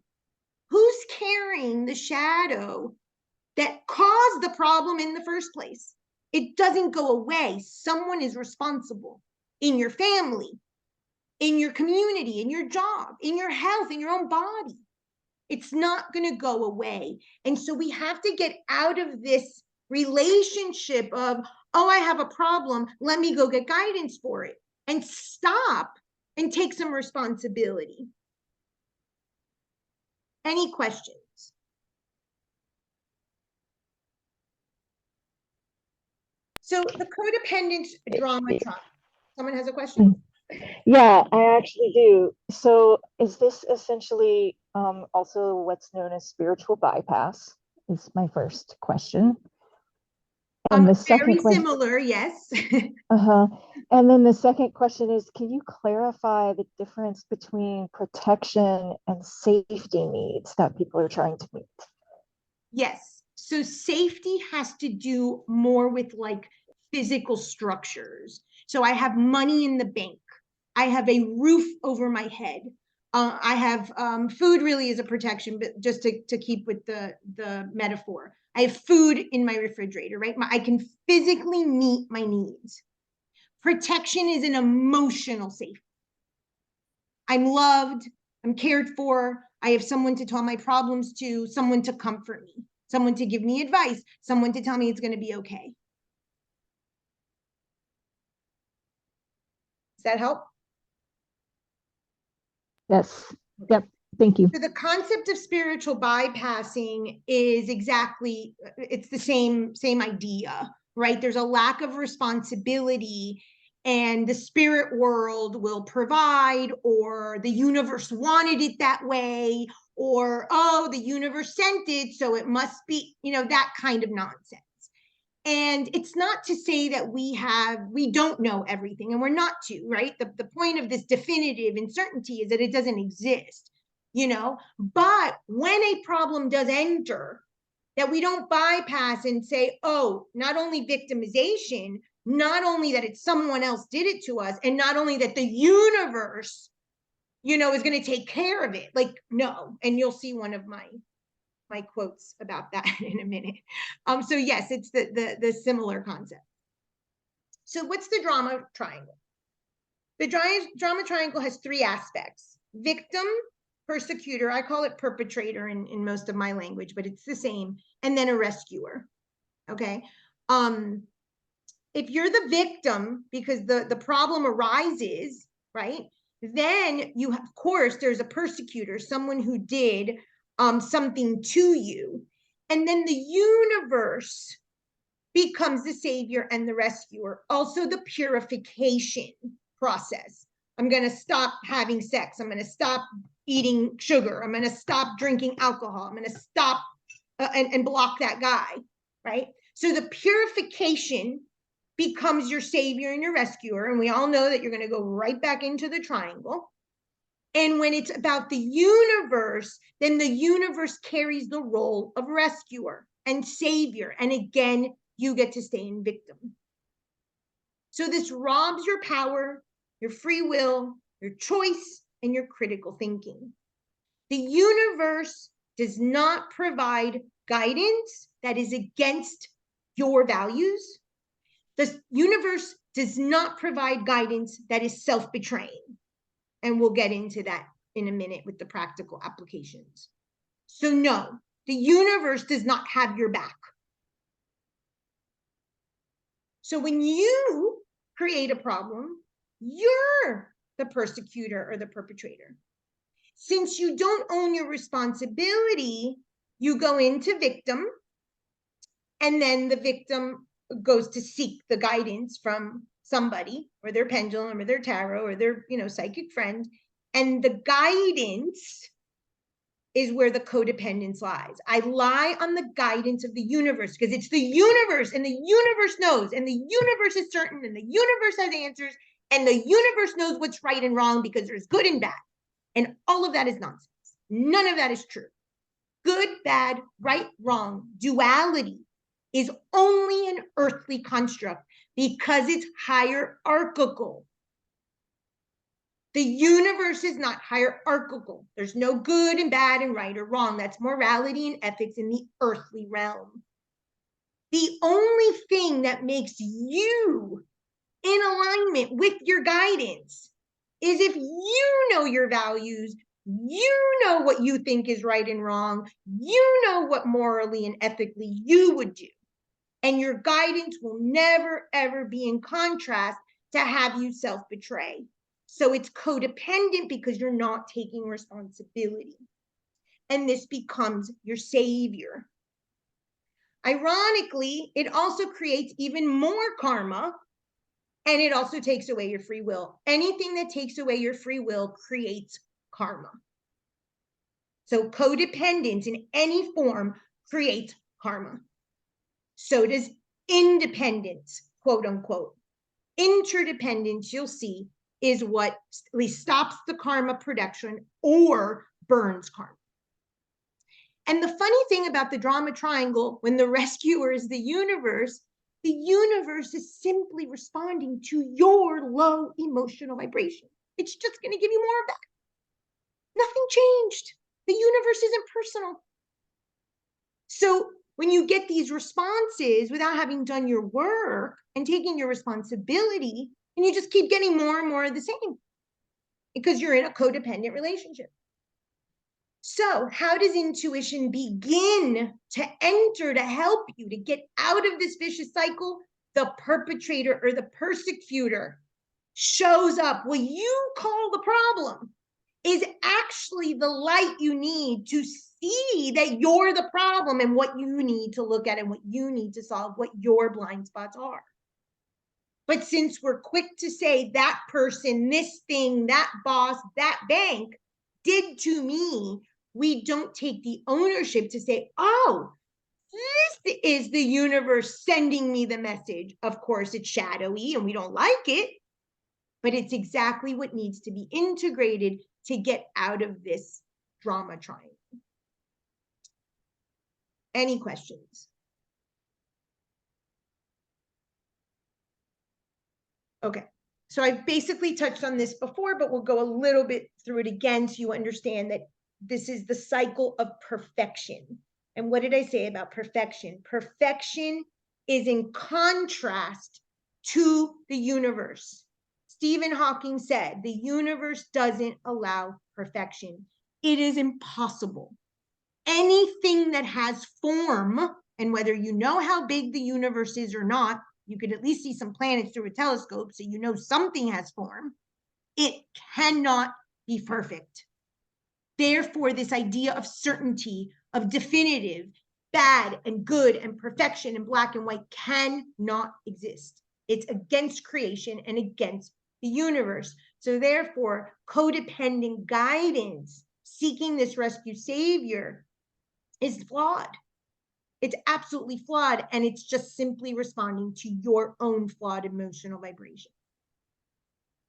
Who's carrying the shadow that caused the problem in the first place? It doesn't go away. Someone is responsible in your family, in your community, in your job, in your health, in your own body. It's not going to go away. And so we have to get out of this relationship of, oh, I have a problem, let me go get guidance for it, and stop and take some responsibility. Any questions? So the codependent drama trial. Someone has a question? Yeah, I actually do. So is this essentially also what's known as spiritual bypass? Is my first question. And the second Very question, similar, yes. and then the second question is, can you clarify the difference between protection and safety needs that people are trying to meet? Yes. So safety has to do more with like physical structures. So I have money in the bank. I have a roof over my head. I have food really is a protection, but just to keep with the metaphor, I have food in my refrigerator, right? I can physically meet my needs. Protection is an emotional safety. I'm loved, I'm cared for, I have someone to tell my problems to, someone to comfort me, someone to give me advice, someone to tell me it's going to be okay. Does that help? Yes. Yep. Thank you. So the concept of spiritual bypassing is exactly, it's the same idea, right? There's a lack of responsibility and the spirit world will provide, or the universe wanted it that way, or, oh, the universe sent it, so it must be, that kind of nonsense. And it's not to say that we don't know everything, and we're not to, right? The point of this definitive uncertainty is that it doesn't exist, but when a problem does enter, that we don't bypass and say, oh, not only victimization, not only that it's someone else did it to us, and not only that the universe, is going to take care of it. Like, no. And you'll see one of my quotes about that in a minute. So yes, it's the similar concept. So what's the drama triangle? The drama triangle has three aspects: victim, persecutor, I call it perpetrator in most of my language, but it's the same, and then a rescuer. Okay. If you're the victim because the problem arises, right? Then you have, of course, there's a persecutor, someone who did something to you. And then the universe becomes the savior and the rescuer. Also the purification process. I'm going to stop having sex. I'm going to stop eating sugar. I'm going to stop drinking alcohol. I'm going to stop and block that guy, right? So the purification becomes your savior and your rescuer. And we all know that you're going to go right back into the triangle. And when it's about the universe, then the universe carries the role of rescuer and savior. And again, you get to stay in victim. So this robs your power, your free will, your choice, and your critical thinking. The universe does not provide guidance that is against your values. The universe does not provide guidance that is self-betraying. And we'll get into that in a minute with the practical applications. So no, the universe does not have your back. So when you create a problem, you're the persecutor or the perpetrator. Since you don't own your responsibility, you go into victim, and then the victim goes to seek the guidance from somebody, or their pendulum, or their tarot, or their psychic friend. And the guidance is where the codependence lies. I lie on the guidance of the universe because it's the universe, and the universe knows, and the universe is certain, and the universe has answers, and the universe knows what's right and wrong because there's good and bad. And all of that is nonsense. None of that is true. Good, bad, right, wrong, duality is only an earthly construct because it's hierarchical. The universe is not hierarchical. There's no good and bad and right or wrong. That's morality and ethics in the earthly realm. The only thing that makes you in alignment with your guidance is if you know your values, you know what you think is right and wrong, you know what morally and ethically you would do. And your guidance will never, ever be in contrast to have you self-betray. So it's codependent because you're not taking responsibility. And this becomes your savior. Ironically, it also creates even more karma, and it also takes away your free will. Anything that takes away your free will creates karma. So codependence in any form creates karma. So does independence, quote unquote. Interdependence, you'll see, is what at least stops the karma production or burns karma. And the funny thing about the drama triangle, when the rescuer is the universe is simply responding to your low emotional vibration. It's just going to give you more of that. Nothing changed. The universe isn't personal. So when you get these responses without having done your work and taking your responsibility, and you just keep getting more and more of the same because you're in a codependent relationship. So how does intuition begin to enter to help you to get out of this vicious cycle? The perpetrator or the persecutor shows up. What you call the problem is actually the light you need to see that you're the problem and what you need to look at and what you need to solve, what your blind spots are. But since we're quick to say that person, this thing, that boss, that bank did to me, we don't take the ownership to say, oh, this is the universe sending me the message. Of course, it's shadowy and we don't like it, but it's exactly what needs to be integrated to get out of this drama triangle. Any questions? Okay, so I've basically touched on this before, but we'll go a little bit through it again so you understand that this is the cycle of perfection. And what did I say about perfection? Perfection is in contrast to the universe. Stephen Hawking said, the universe doesn't allow perfection. It is impossible. Anything that has form, and whether you know how big the universe is or not, you could at least see some planets through a telescope, so you know something has form. It cannot be perfect. Therefore, this idea of certainty, of definitive, bad and good and perfection and black and white cannot exist. It's against creation and against the universe. So therefore, codependent guidance, seeking this rescue savior, is flawed. It's absolutely flawed, and it's just simply responding to your own flawed emotional vibration.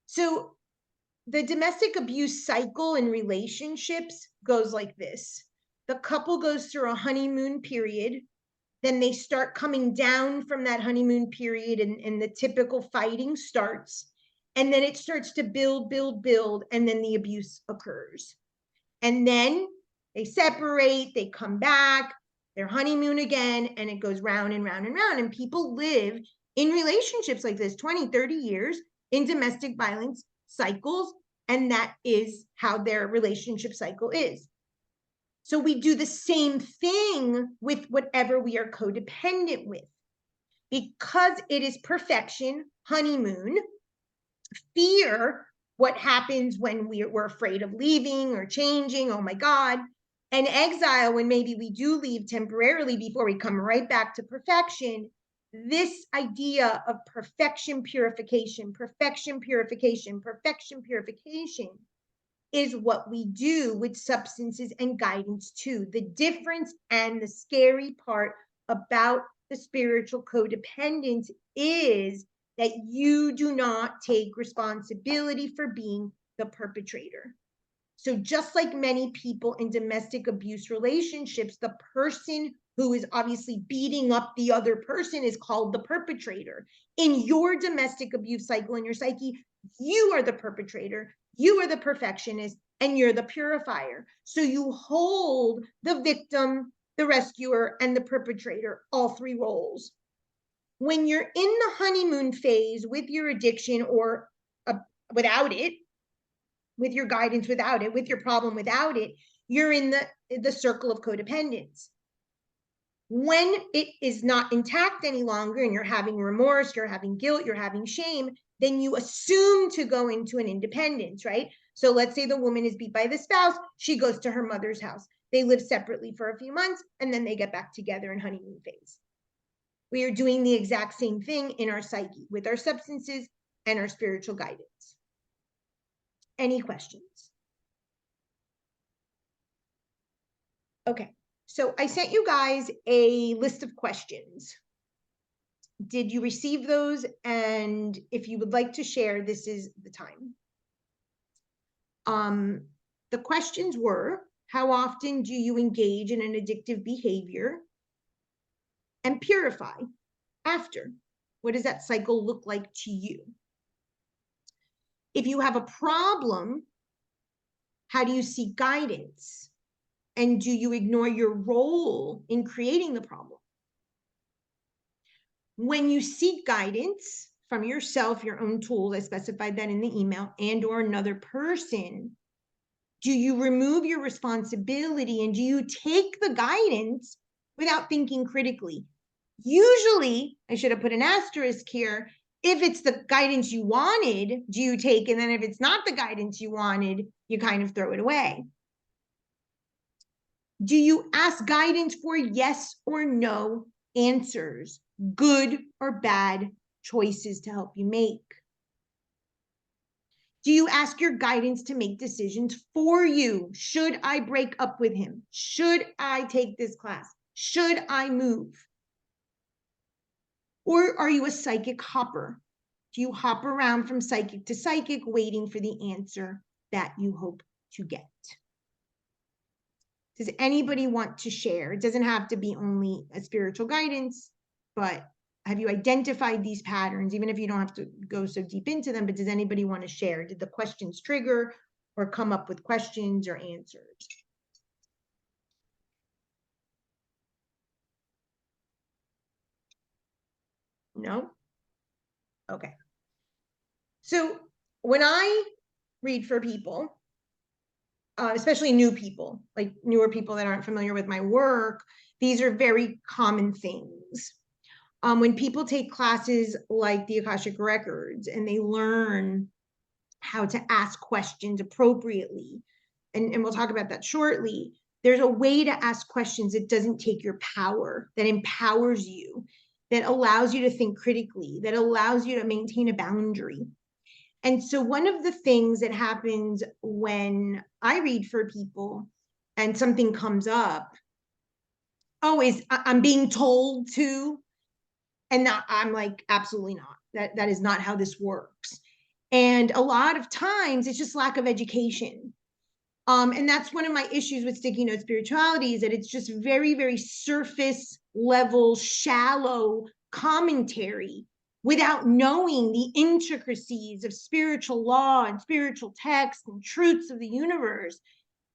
So the domestic abuse cycle in relationships goes like this. The couple goes through a honeymoon period, then they start coming down from that honeymoon period, and the typical fighting starts, and then it starts to build, and then the abuse occurs. And then they separate, they come back, their honeymoon again, and it goes round and round and round. And people live in relationships like this 20, 30 years in domestic violence cycles, and that is how their relationship cycle is. So we do the same thing with whatever we are codependent with. Because it is perfection, honeymoon, fear, what happens when we're afraid of leaving or changing, oh my God, and exile, when maybe we do leave temporarily before we come right back to perfection. This idea of perfection purification, perfection purification, perfection purification is what we do with substances and guidance too. The difference and the scary part about the spiritual codependence is that you do not take responsibility for being the perpetrator. So just like many people in domestic abuse relationships, the person who is obviously beating up the other person is called the perpetrator. In your domestic abuse cycle, in your psyche, you are the perpetrator, you are the perfectionist, and you're the purifier. So you hold the victim, the rescuer, and the perpetrator, all three roles. When you're in the honeymoon phase with your addiction or without it, with your guidance without it, with your problem without it, you're in the circle of codependence. When it is not intact any longer and you're having remorse, you're having guilt, you're having shame, then you assume to go into an independence, right? So let's say the woman is beat by the spouse, she goes to her mother's house. They live separately for a few months and then they get back together in honeymoon phase. We are doing the exact same thing in our psyche with our substances and our spiritual guidance. Any questions? Okay, so I sent you guys a list of questions. Did you receive those? And if you would like to share, this is the time. The questions were, how often do you engage in an addictive behavior? And purify after. What does that cycle look like to you? If you have a problem, how do you seek guidance? And do you ignore your role in creating the problem? When you seek guidance from yourself, your own tools, I specified that in the email, and or another person, do you remove your responsibility and do you take the guidance without thinking critically? Usually, I should have put an asterisk here, if it's the guidance you wanted, do you take? And then if it's not the guidance you wanted, you kind of throw it away. Do you ask guidance for yes or no answers, good or bad choices to help you make? Do you ask your guidance to make decisions for you? Should I break up with him? Should I take this class? Should I move? Or are you a psychic hopper? Do you hop around from psychic to psychic, waiting for the answer that you hope to get? Does anybody want to share? It doesn't have to be only a spiritual guidance, but have you identified these patterns, even if you don't have to go so deep into them, but does anybody want to share? Did the questions trigger or come up with questions or answers? No? Okay. So when I read for people, especially new people, like newer people that aren't familiar with my work, these are very common things. When people take classes like the Akashic Records and they learn how to ask questions appropriately, and we'll talk about that shortly, there's a way to ask questions that doesn't take your power, that empowers you, that allows you to think critically, that allows you to maintain a boundary. And so one of the things that happens when I read for people and something comes up, is I'm being told to, and I'm like, absolutely not. That is not how this works. And a lot of times it's just lack of education. And that's one of my issues with sticky note spirituality, is that it's just very, very surface level, shallow commentary without knowing the intricacies of spiritual law and spiritual text and truths of the universe.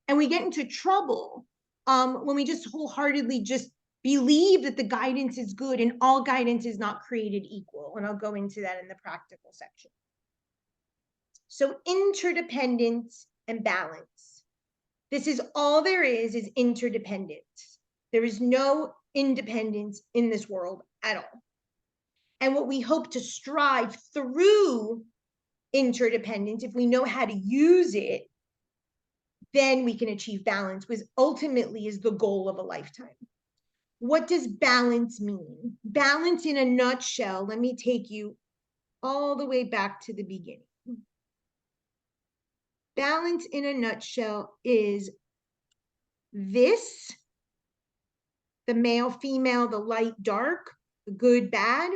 And we get into trouble when we just wholeheartedly just believe that the guidance is good, and all guidance is not created equal. And I'll go into that in the practical section. So interdependence and balance. This is all there is interdependence. There is no independence in this world at all. And what we hope to strive through interdependence, if we know how to use it, then we can achieve balance, which ultimately is the goal of a lifetime. What does balance mean? Balance in a nutshell, let me take you all the way back to the beginning. Balance in a nutshell is this, the male, female, the light, dark, the good, bad.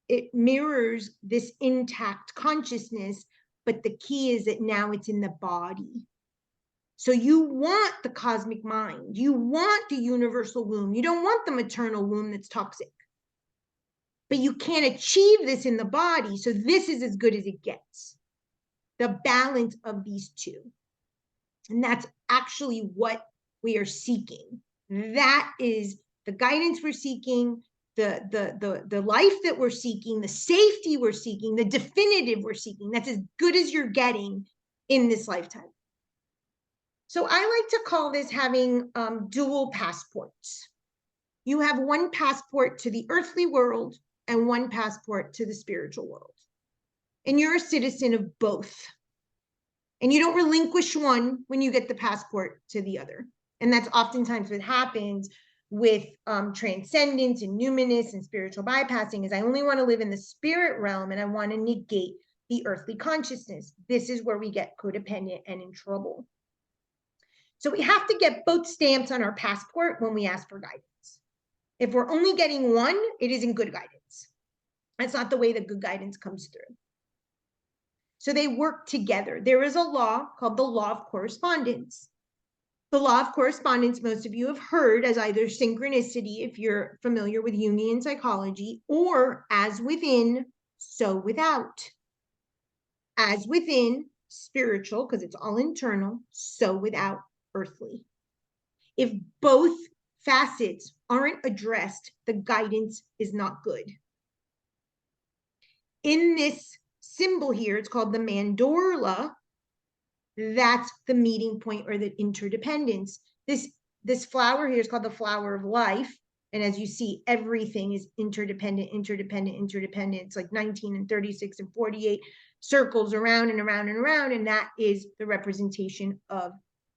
It mirrors this intact consciousness, but the key is that now it's in the body. So you want the cosmic mind. You want the universal womb. You don't want the maternal womb that's toxic. But you can't achieve this in the body. So this is as good as it gets. The balance of these two. And that's actually what we are seeking. That is the guidance we're seeking, the life that we're seeking, the safety we're seeking, the definitive we're seeking. That's as good as you're getting in this lifetime. So I like to call this having dual passports. You have one passport to the earthly world and one passport to the spiritual world. And you're a citizen of both. And you don't relinquish one when you get the passport to the other. And that's oftentimes what happens with transcendence and numinous and spiritual bypassing, is I only want to live in the spirit realm and I want to negate the earthly consciousness. This is where we get codependent and in trouble. So we have to get both stamps on our passport when we ask for guidance. If we're only getting one, it isn't good guidance. That's not the way that good guidance comes through. So they work together. There is a law called the law of correspondence. The law of correspondence, most of you have heard as either synchronicity, if you're familiar with Jungian psychology, or as within, so without. As within, spiritual, because it's all internal, so without, earthly. If both facets aren't addressed, the guidance is not good. In this symbol here, it's called the mandorla. That's the meeting point or the interdependence. This flower here is called the flower of life. And as you see, everything is interdependent, interdependent, interdependent. It's like 19 and 36 and 48 circles around and around and around. And that is the representation of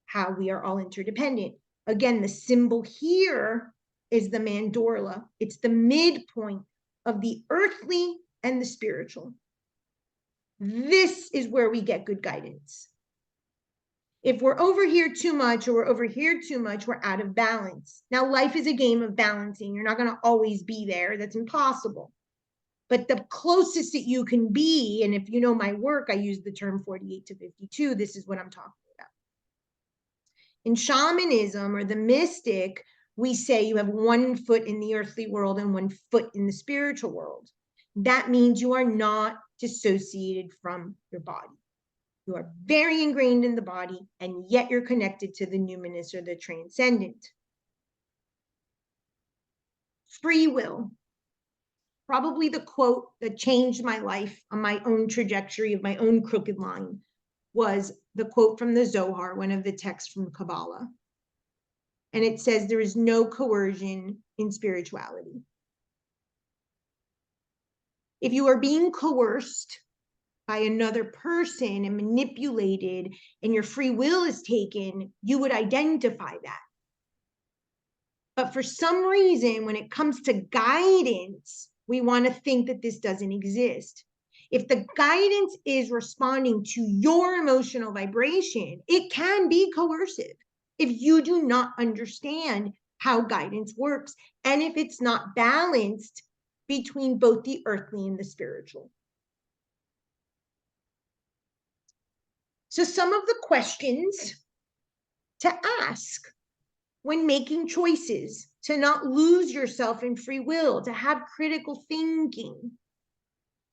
how we are all interdependent. Again, the symbol here is the mandorla. It's the midpoint of the earthly and the spiritual. This is where we get good guidance. If we're over here too much or we're over here too much, we're out of balance. Now, life is a game of balancing. You're not going to always be there. That's impossible. But the closest that you can be, and if you know my work, I use the term 48 to 52. This is what I'm talking about. In shamanism or the mystic, we say you have 1 foot in the earthly world and 1 foot in the spiritual world. That means you are not dissociated from your body. You are very ingrained in the body, and yet you're connected to the numinous or the transcendent. Free will. Probably the quote that changed my life on my own trajectory of my own crooked line was the quote from the Zohar, one of the texts from Kabbalah. And it says, there is no coercion in spirituality. If you are being coerced by another person and manipulated and your free will is taken, you would identify that. But for some reason, when it comes to guidance, we want to think that this doesn't exist. If the guidance is responding to your emotional vibration, it can be coercive if you do not understand how guidance works and if it's not balanced between both the earthly and the spiritual. So some of the questions to ask when making choices, to not lose yourself in free will, to have critical thinking.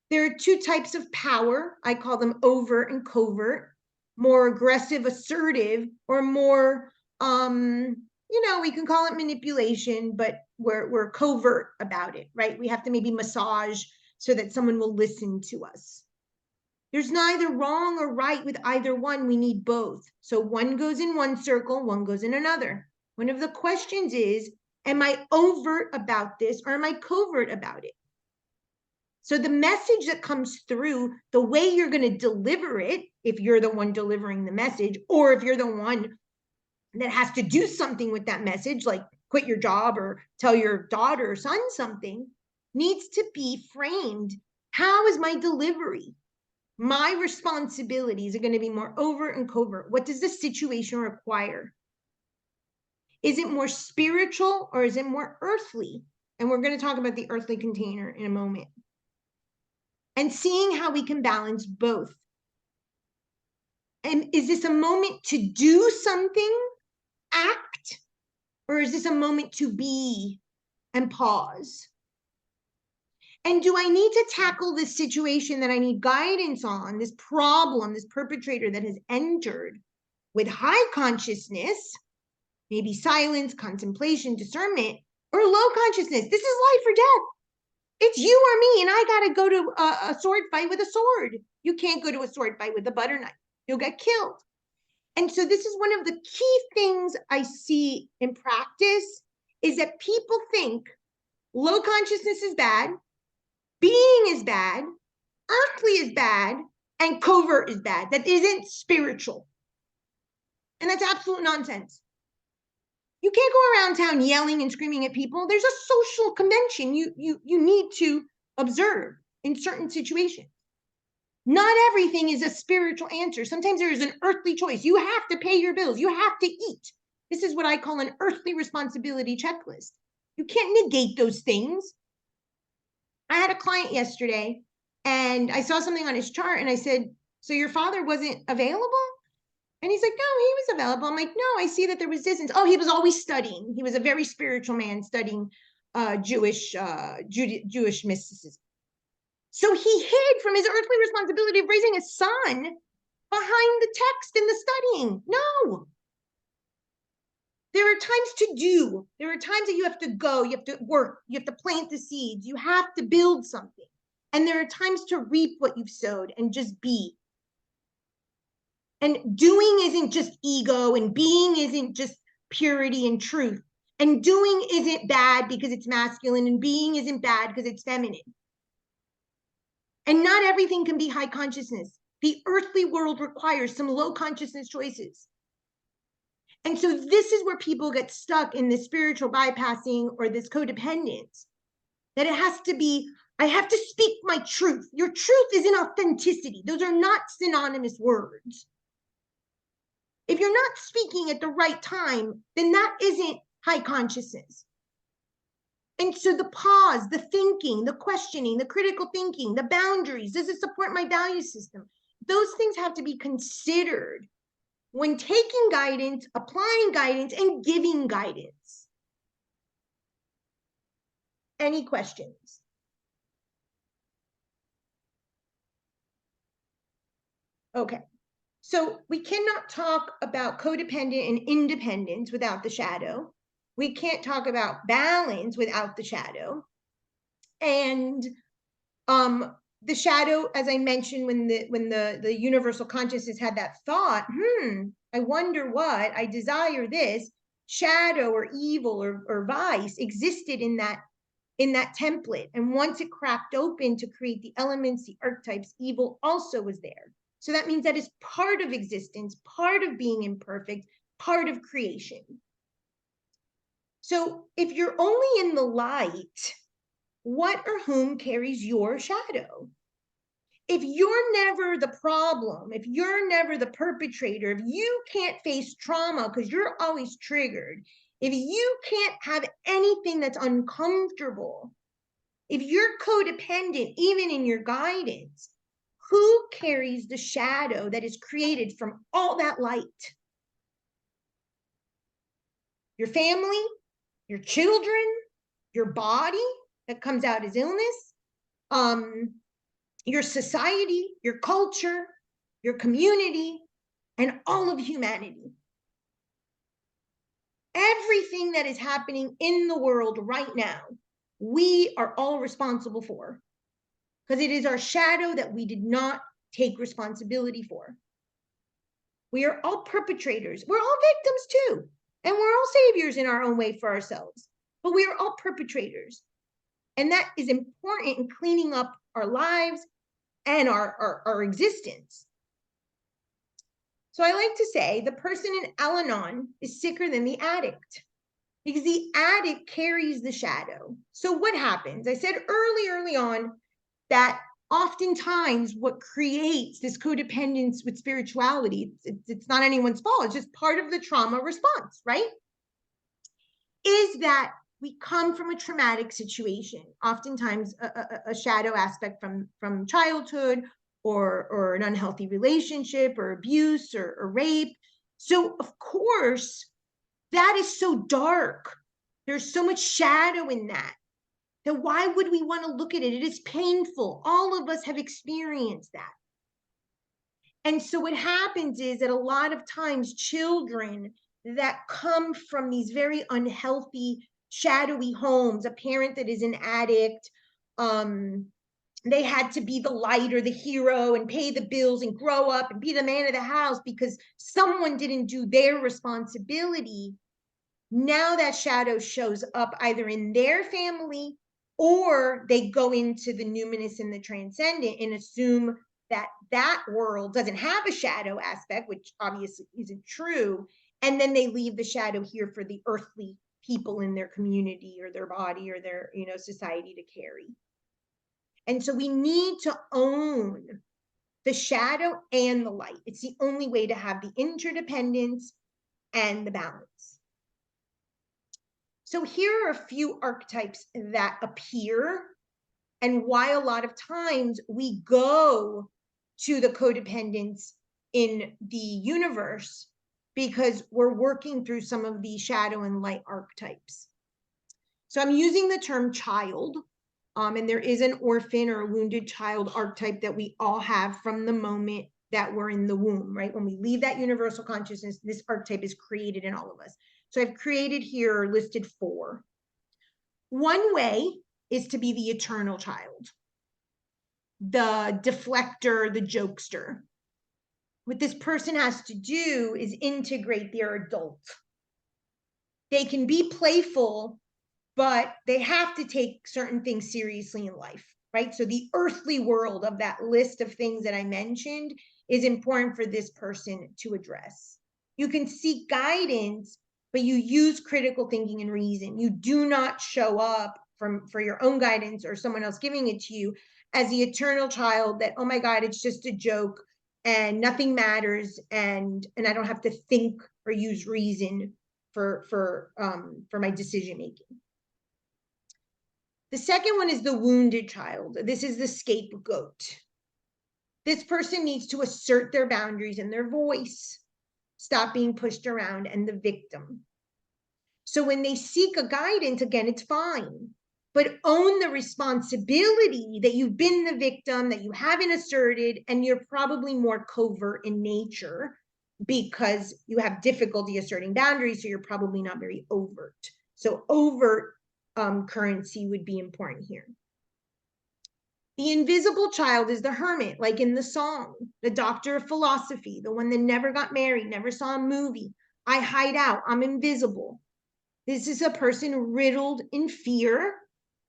There are 2 types of power. I call them overt and covert, more aggressive, assertive, or more, we can call it manipulation, but we're covert about it, right? We have to maybe massage so that someone will listen to us. There's neither wrong or right with either one. We need both. So one goes in one circle, one goes in another. One of the questions is, am I overt about this or am I covert about it? So the message that comes through, the way you're going to deliver it, if you're the one delivering the message, or if you're the one that has to do something with that message, like quit your job or tell your daughter or son something, needs to be framed. How is my delivery? My responsibilities are going to be more overt and covert. What does the situation require? Is it more spiritual or is it more earthly? And we're going to talk about the earthly container in a moment. And seeing how we can balance both. And is this a moment to do something, act, or is this a moment to be and pause? And do I need to tackle this situation that I need guidance on, this problem, this perpetrator that has entered with high consciousness, maybe silence, contemplation, discernment, or low consciousness? This is life or death. It's you or me, and I got to go to a sword fight with a sword. You can't go to a sword fight with a butter knife. You'll get killed. And so this is one of the key things I see in practice is that people think low consciousness is bad, being is bad, earthly is bad, and covert is bad. That isn't spiritual. And that's absolute nonsense. You can't go around town yelling and screaming at people. There's a social convention you need to observe in certain situations. Not everything is a spiritual answer. Sometimes there is an earthly choice. You have to pay your bills. You have to eat. This is what I call an earthly responsibility checklist. You can't negate those things. I had a client yesterday and I saw something on his chart and I said, so your father wasn't available? And he's like, no, he was available. I'm like, no, I see that there was distance. Oh, he was always studying. He was a very spiritual man studying Jewish mysticism. So he hid from his earthly responsibility of raising a son behind the text and the studying. No. There are times to do. There are times that you have to go. You have to work. You have to plant the seeds. You have to build something. And there are times to reap what you've sowed and just be. And doing isn't just ego, and being isn't just purity and truth. And doing isn't bad because it's masculine, and being isn't bad because it's feminine. And not everything can be high consciousness. The earthly world requires some low consciousness choices. And so this is where people get stuck in this spiritual bypassing or this codependence, that it has to be, I have to speak my truth. Your truth is in authenticity. Those are not synonymous words. If you're not speaking at the right time, then that isn't high consciousness. And so the pause, the thinking, the questioning, the critical thinking, the boundaries, does it support my value system? Those things have to be considered when taking guidance, applying guidance, and giving guidance. Any questions? Okay, so we cannot talk about codependent and independence without the shadow. We can't talk about balance without the shadow. And the shadow, as I mentioned, when the universal consciousness had that thought, I wonder what, I desire this, shadow or evil or vice existed in that template. And once it cracked open to create the elements, the archetypes, evil also was there. So that means that is part of existence, part of being imperfect, part of creation. So if you're only in the light, what or whom carries your shadow? If you're never the problem, if you're never the perpetrator, if you can't face trauma because you're always triggered, if you can't have anything that's uncomfortable, if you're codependent, even in your guidance, who carries the shadow that is created from all that light? Your family, your children, your body that comes out as illness, your society, your culture, your community, and all of humanity. Everything that is happening in the world right now, we are all responsible for, because it is our shadow that we did not take responsibility for. We are all perpetrators. We're all victims too. And we're all saviors in our own way for ourselves. But we are all perpetrators. And that is important in cleaning up our lives and our existence. So I like to say the person in Al-Anon is sicker than the addict, because the addict carries the shadow. So what happens? I said early on that oftentimes what creates this codependence with spirituality, it's not anyone's fault, it's just part of the trauma response, right? Is that we come from a traumatic situation, oftentimes a shadow aspect from childhood or an unhealthy relationship or abuse or rape. So of course, that is so dark. There's so much shadow in that why would we want to look at it? It is painful. All of us have experienced that. And so what happens is that a lot of times children that come from these very unhealthy, shadowy homes, a parent that is an addict, they had to be the light or the hero and pay the bills and grow up and be the man of the house because someone didn't do their responsibility. Now that shadow shows up either in their family or they go into the numinous and the transcendent and assume that that world doesn't have a shadow aspect, which obviously isn't true. And then they leave the shadow here for the earthly people in their community or their body or their, society to carry. And so we need to own the shadow and the light. It's the only way to have the interdependence and the balance. So here are a few archetypes that appear and why a lot of times we go to the codependence in the universe because we're working through some of the shadow and light archetypes. So I'm using the term child, and there is an orphan or a wounded child archetype that we all have from the moment that we're in the womb, right? When we leave that universal consciousness, this archetype is created in all of us. So I've created here listed 4. One way is to be the eternal child, the deflector, the jokester. What this person has to do is integrate their adult. They can be playful, but they have to take certain things seriously in life, right? So the earthly world of that list of things that I mentioned is important for this person to address. You can seek guidance, but you use critical thinking and reason. You do not show up for your own guidance or someone else giving it to you as the eternal child that, oh my God, it's just a joke and nothing matters and I don't have to think or use reason for my decision making. The second one is the wounded child. This is the scapegoat. This person needs to assert their boundaries and their voice, stop being pushed around and the victim. So when they seek a guidance, again, it's fine, but own the responsibility that you've been the victim, that you haven't asserted, and you're probably more covert in nature because you have difficulty asserting boundaries, so you're probably not very overt. So overt currency would be important here. The invisible child is the hermit, like in the song, the doctor of philosophy, the one that never got married, never saw a movie. I hide out, I'm invisible. This is a person riddled in fear.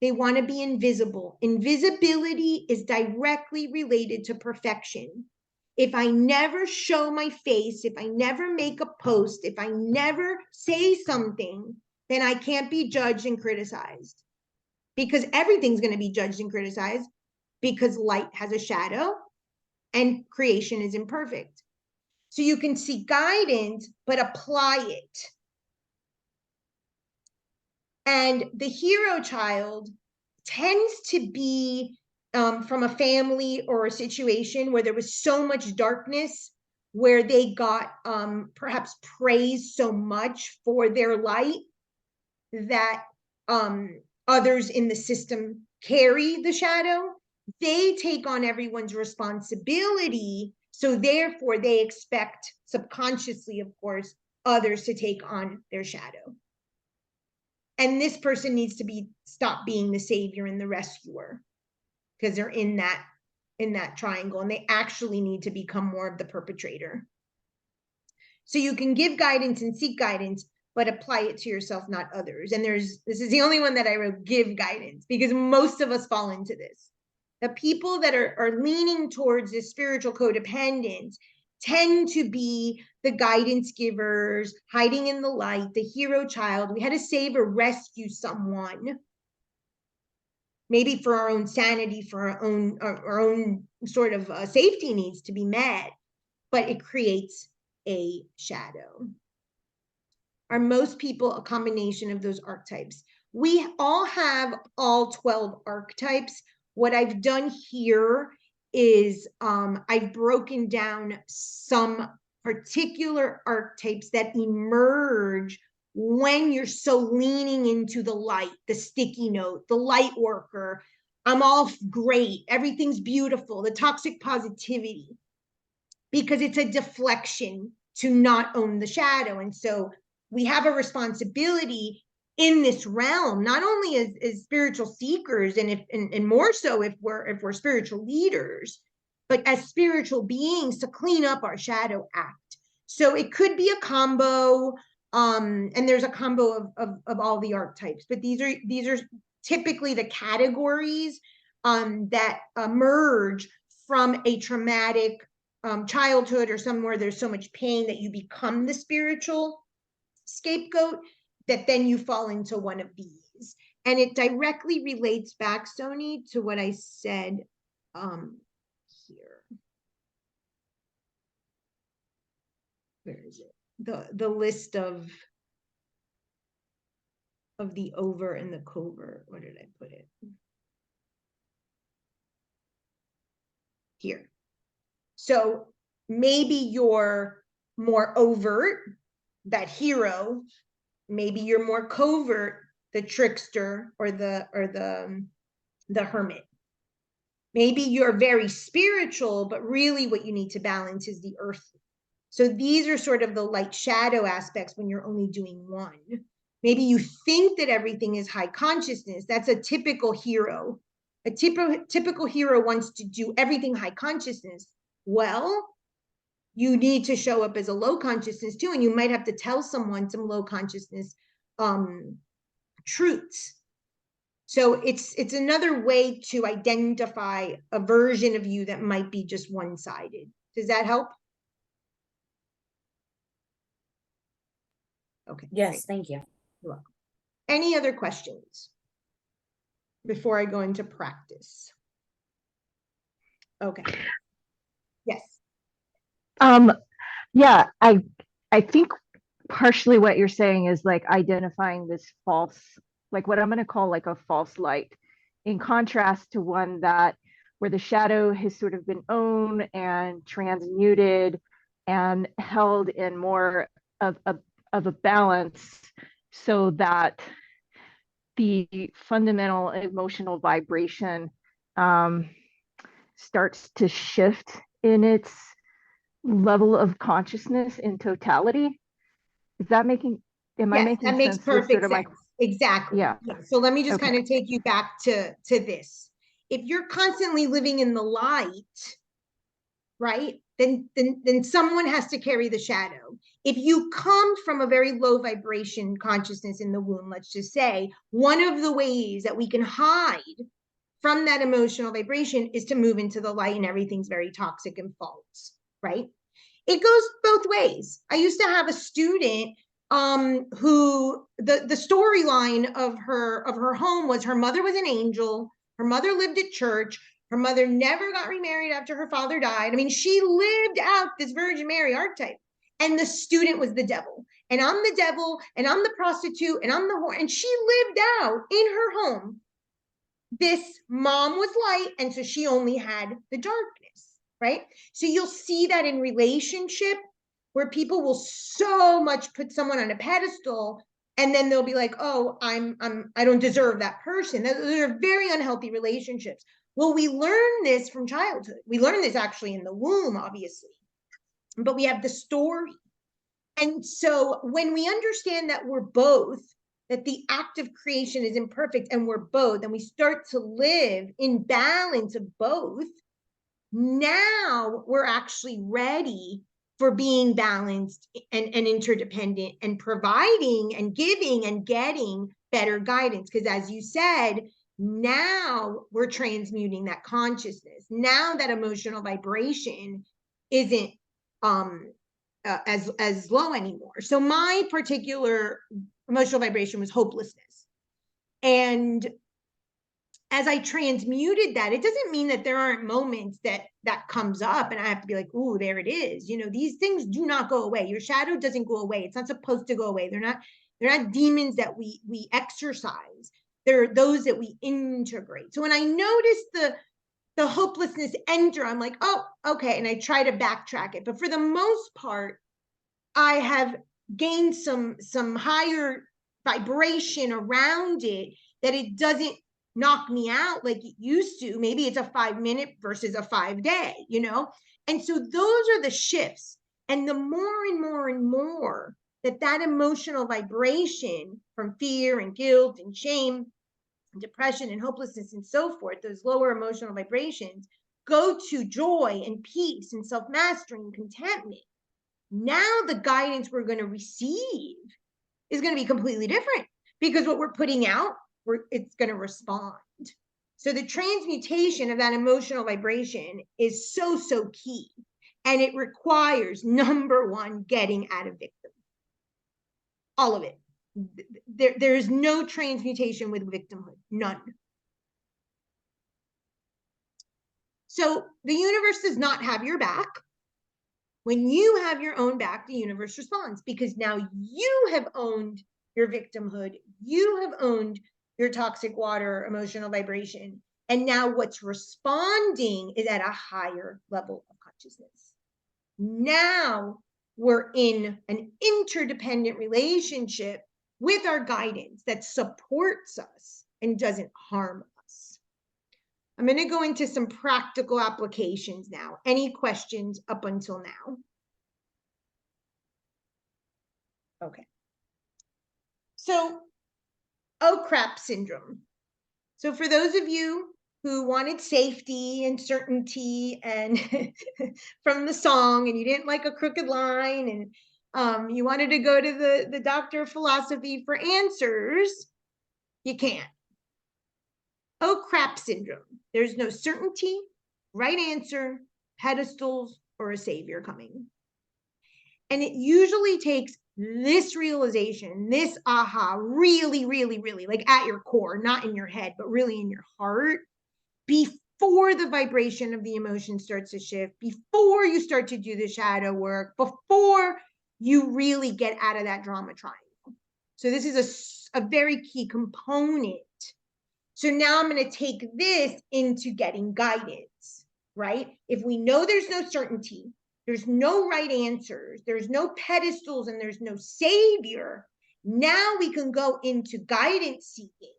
They want to be invisible. Invisibility is directly related to perfection. If I never show my face, if I never make a post, if I never say something, then I can't be judged and criticized. Because everything's going to be judged and criticized because light has a shadow and creation is imperfect. So you can seek guidance, but apply it. And the hero child tends to be from a family or a situation where there was so much darkness, where they got perhaps praised so much for their light that others in the system carry the shadow. They take on everyone's responsibility. So therefore, they expect subconsciously, of course, others to take on their shadow. And this person needs to stop being the savior and the rescuer because they're in that triangle and they actually need to become more of the perpetrator. So you can give guidance and seek guidance, but apply it to yourself, not others. And this is the only one that I wrote, give guidance, because most of us fall into this. The people that are leaning towards this spiritual codependence tend to be the guidance givers, hiding in the light, the hero child. We had to save or rescue someone, maybe for our own sanity, for our own sort of safety needs to be met, but it creates a shadow. Are most people a combination of those archetypes? We all have all 12 archetypes. What I've done here is I've broken down some particular archetypes that emerge when you're so leaning into the light, the sticky note, the light worker. I'm all great, everything's beautiful, the toxic positivity, because it's a deflection to not own the shadow. And so we have a responsibility in this realm, not only as spiritual seekers, and more so if we're spiritual leaders, but as spiritual beings, to clean up our shadow act. So it could be a combo, and there's a combo of all the archetypes, but these are typically the categories that emerge from a traumatic childhood, or somewhere there's so much pain that you become the spiritual scapegoat, that then you fall into one of these. And it directly relates back, Sony, to what I said here. Where is it? The list of the over and the covert. Where did I put it? Here. So maybe you're more overt, that hero. Maybe you're more covert, the trickster, or the hermit. Maybe you're very spiritual, but really what you need to balance is the earthly. So these are sort of the light shadow aspects when you're only doing one. Maybe you think that everything is high consciousness. That's a typical hero. A typical hero wants to do everything high consciousness. Well, you need to show up as a low consciousness too, and you might have to tell someone some low consciousness truths. So it's another way to identify a version of you that might be just one-sided. Does that help? Okay. Yes, great. thank you. You're welcome. Any other questions before I go into practice? Okay. Yes. Yeah, I think partially what you're saying is like identifying this false, like what I'm going to call like a false light, in contrast to one that where the shadow has sort of been owned and transmuted and held in more of a balance, so that the fundamental emotional vibration starts to shift in its level of consciousness in totality. Is that making, am I making that makes sense with perfect sort of sense. Exactly. Yeah. So let me just Okay. kind of take you back to this. If you're constantly living in the light, right, then someone has to carry the shadow. If you come from a very low vibration consciousness in the womb, let's just say, one of the ways that we can hide from that emotional vibration is to move into the light, and everything's very toxic and false, right? It goes both ways. I used to have a student who the storyline of her home was her mother was an angel, her mother lived at church, her mother never got remarried after her father died. I mean, she lived out this Virgin Mary archetype, and the student was the devil. And I'm the devil, and I'm the prostitute, and I'm the whore. And she lived out in her home. This mom was light, and so she only had the darkness, right? So you'll see that in relationship, where people will so much put someone on a pedestal, and then they'll be like, oh, I don't deserve that person. Those are very unhealthy relationships. Well, we learn this from childhood. We learn this actually in the womb, obviously, but we have the story. And so when we understand that we're both, that the act of creation is imperfect and we're both, and we start to live in balance of both, now we're actually ready for being balanced and interdependent, and providing and giving and getting better guidance. Because as you said, now we're transmuting that consciousness. Now that emotional vibration isn't as low anymore. So my particular emotional vibration was hopelessness. And as I transmuted that, it doesn't mean that there aren't moments that comes up and I have to be like, oh, there it is. You know, these things do not go away. Your shadow doesn't go away. It's not supposed to go away. They're not demons that we exercise. They're those that we integrate. So when I noticed the hopelessness enter, I'm like, oh, okay. And I try to backtrack it. But for the most part, I have gained some higher vibration around it, that it doesn't knock me out like it used to. Maybe it's a 5-minute versus a 5-day, you know? And so those are the shifts. And the more and more and more that emotional vibration from fear and guilt and shame, depression and hopelessness and so forth, those lower emotional vibrations, go to joy and peace and self-mastery and contentment. Now the guidance we're going to receive is going to be completely different, because what we're putting out, it's going to respond. So the transmutation of that emotional vibration is so key. And it requires, number one, getting out of victim. All of it. There is no transmutation with victimhood, none. So the universe does not have your back. When you have your own back, the universe responds, because now you have owned your victimhood. You have owned your toxic water emotional vibration. And now what's responding is at a higher level of consciousness. Now we're in an interdependent relationship with our guidance that supports us and doesn't harm us. I'm going to go into some practical applications now. Any questions up until now? Okay. So, oh crap syndrome. So for those of you who wanted safety and certainty and from the song, and you didn't like a crooked line, and you wanted to go to the doctor of philosophy for answers, you can't. Oh crap syndrome. There's no certainty, right answer, pedestals, or a savior coming. And it usually takes this realization, this aha, really, really, really, like at your core, not in your head, but really in your heart, before the vibration of the emotion starts to shift, before you start to do the shadow work, before you really get out of that drama triangle. So this is a very key component. So now I'm going to take this into getting guidance, right? If we know there's no certainty, there's no right answers, there's no pedestals, and there's no savior, now we can go into guidance seeking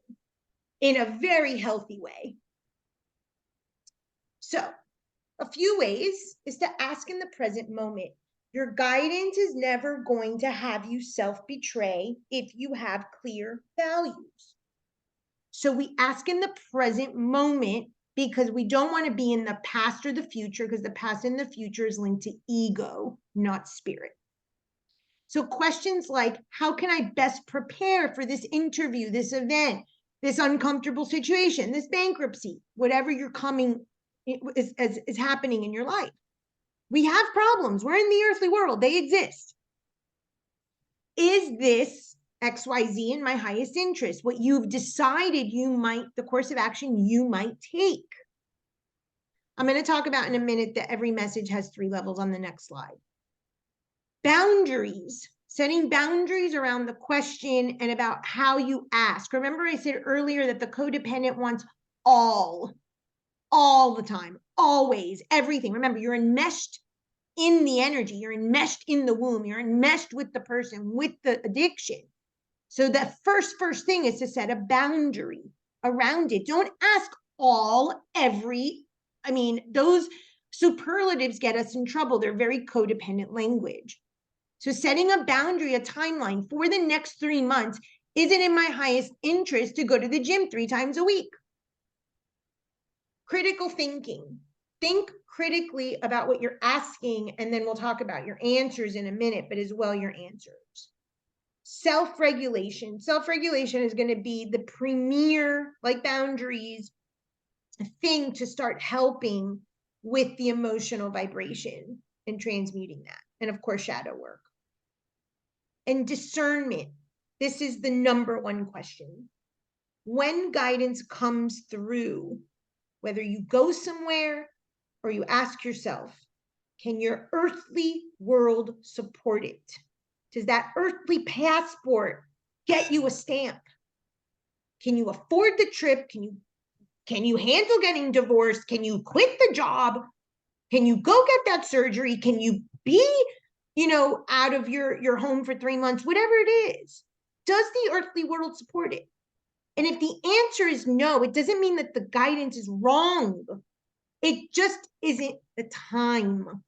in a very healthy way. So a few ways is to ask in the present moment. Your guidance is never going to have you self-betray if you have clear values. So we ask in the present moment, because we don't want to be in the past or the future, because the past and the future is linked to ego, not spirit. So questions like, how can I best prepare for this interview, this event, this uncomfortable situation, this bankruptcy, whatever you're coming is happening in your life. We have problems. We're in the earthly world. They exist. Is this XYZ in my highest interest? What you've decided the course of action you might take. I'm going to talk about in a minute that every message has 3 levels on the next slide. Boundaries, setting boundaries around the question and about how you ask. Remember I said earlier that the codependent wants all the time, always, everything. Remember, you're enmeshed in the energy, you're enmeshed in the womb, you're enmeshed with the person, with the addiction. So the first thing is to set a boundary around it. Don't ask those superlatives get us in trouble. They're very codependent language. So setting a boundary, a timeline for the next 3 months, is it in my highest interest to go to the gym 3 times a week? Critical thinking. Think critically about what you're asking, and then we'll talk about your answers in a minute, but as well your answers. Self-regulation. Self-regulation is going to be the premier, like boundaries, thing to start helping with the emotional vibration and transmuting that. And of course, shadow work. And discernment. This is the number 1 question. When guidance comes through, whether you go somewhere or you ask yourself, can your earthly world support it? Does that earthly passport get you a stamp? Can you afford the trip? Can you Can you handle getting divorced? Can you quit the job? Can you go get that surgery? Can you be, out of your home for 3 months? Whatever it is. Does the earthly world support it? And if the answer is no, it doesn't mean that the guidance is wrong. It just isn't the time.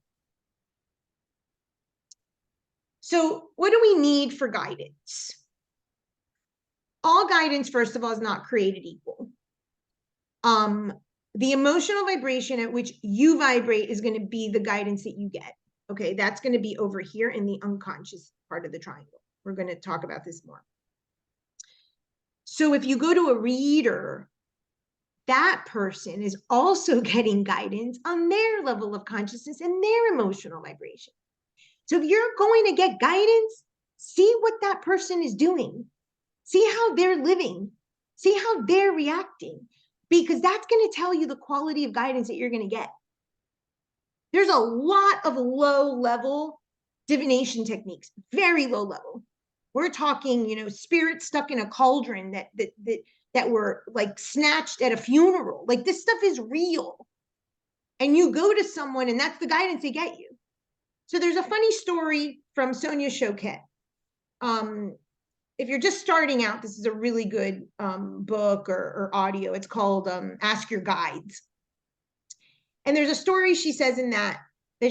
So what do we need for guidance? All guidance, first of all, is not created equal. The emotional vibration at which you vibrate is going to be the guidance that you get. Okay, that's going to be over here in the unconscious part of the triangle. We're going to talk about this more. So if you go to a reader, that person is also getting guidance on their level of consciousness and their emotional vibration. So if you're going to get guidance, see what that person is doing. See how they're living. See how they're reacting, because that's going to tell you the quality of guidance that you're going to get. There's a lot of low-level divination techniques, very low level. We're talking, spirits stuck in a cauldron that were like snatched at a funeral. Like, this stuff is real. And you go to someone and that's the guidance they get you. So there's a funny story from Sonia Choquette. If you're just starting out, this is a really good book or audio. It's called Ask Your Guides. And there's a story she says in that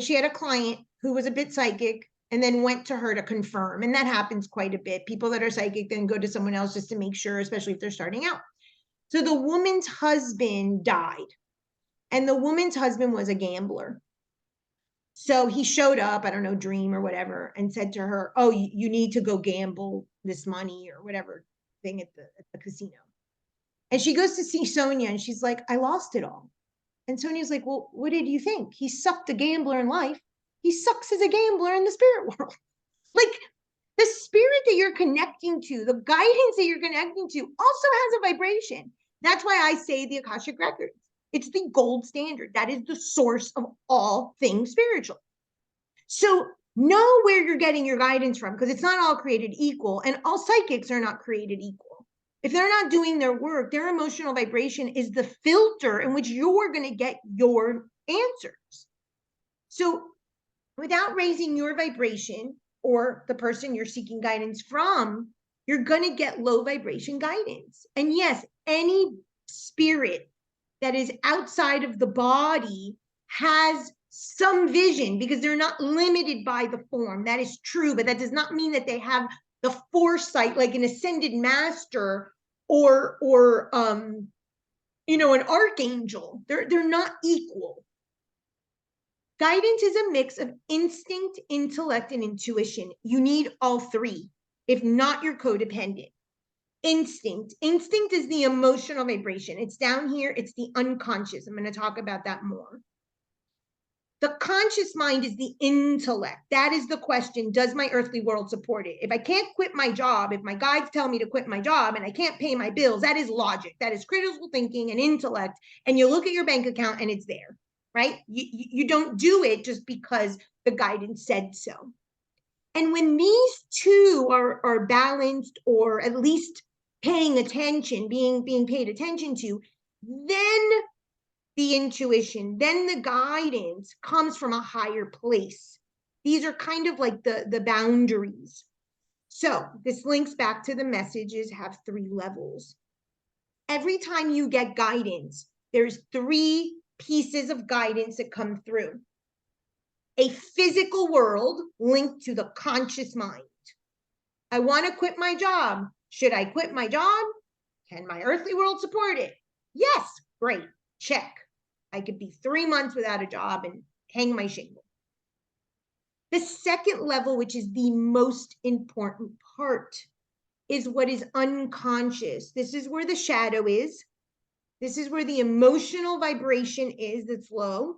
she had a client who was a bit psychic and then went to her to confirm. And that happens quite a bit. People that are psychic then go to someone else just to make sure, especially if they're starting out. So the woman's husband died. And the woman's husband was a gambler. So he showed up, I don't know, dream or whatever, and said to her, oh, you need to go gamble this money or whatever thing at the casino. And she goes to see Sonia and she's like, I lost it all. And Sonia's like, well, what did you think? He sucked a gambler in life. He sucks as a gambler in the spirit world. Like, the spirit that you're connecting to, the guidance that you're connecting to also has a vibration. That's why I say the Akashic Records. It's the gold standard. That is the source of all things spiritual. So know where you're getting your guidance from, because it's not all created equal, and all psychics are not created equal. If they're not doing their work, their emotional vibration is the filter in which you're going to get your answers. So without raising your vibration or the person you're seeking guidance from, you're going to get low vibration guidance. And yes, any spirit that is outside of the body has some vision, because they're not limited by the form. That is true, but that does not mean that they have the foresight like an ascended master or an archangel. They're not equal. Guidance is a mix of instinct, intellect, and intuition. You need all three. If not, you're codependent. Instinct is the emotional vibration. It's down here. It's the unconscious. I'm going to talk about that more. The conscious mind is the intellect. That is the question. Does my earthly world support it? If I can't quit my job, if my guides tell me to quit my job and I can't pay my bills, that is logic. That is critical thinking and intellect. And you look at your bank account and it's there, right? You don't do it just because the guidance said so. And when these two are balanced, or at least paying attention, being paid attention to, then the intuition, then the guidance comes from a higher place. These are kind of like the boundaries. So this links back to the messages have 3 levels. Every time you get guidance, there's 3 pieces of guidance that come through. A physical world linked to the conscious mind. I want to quit my job. Should I quit my job? Can my earthly world support it? Yes, great, check. I could be 3 months without a job and hang my shingle. The second level, which is the most important part, is what is unconscious. This is where the shadow is. This is where the emotional vibration is that's low.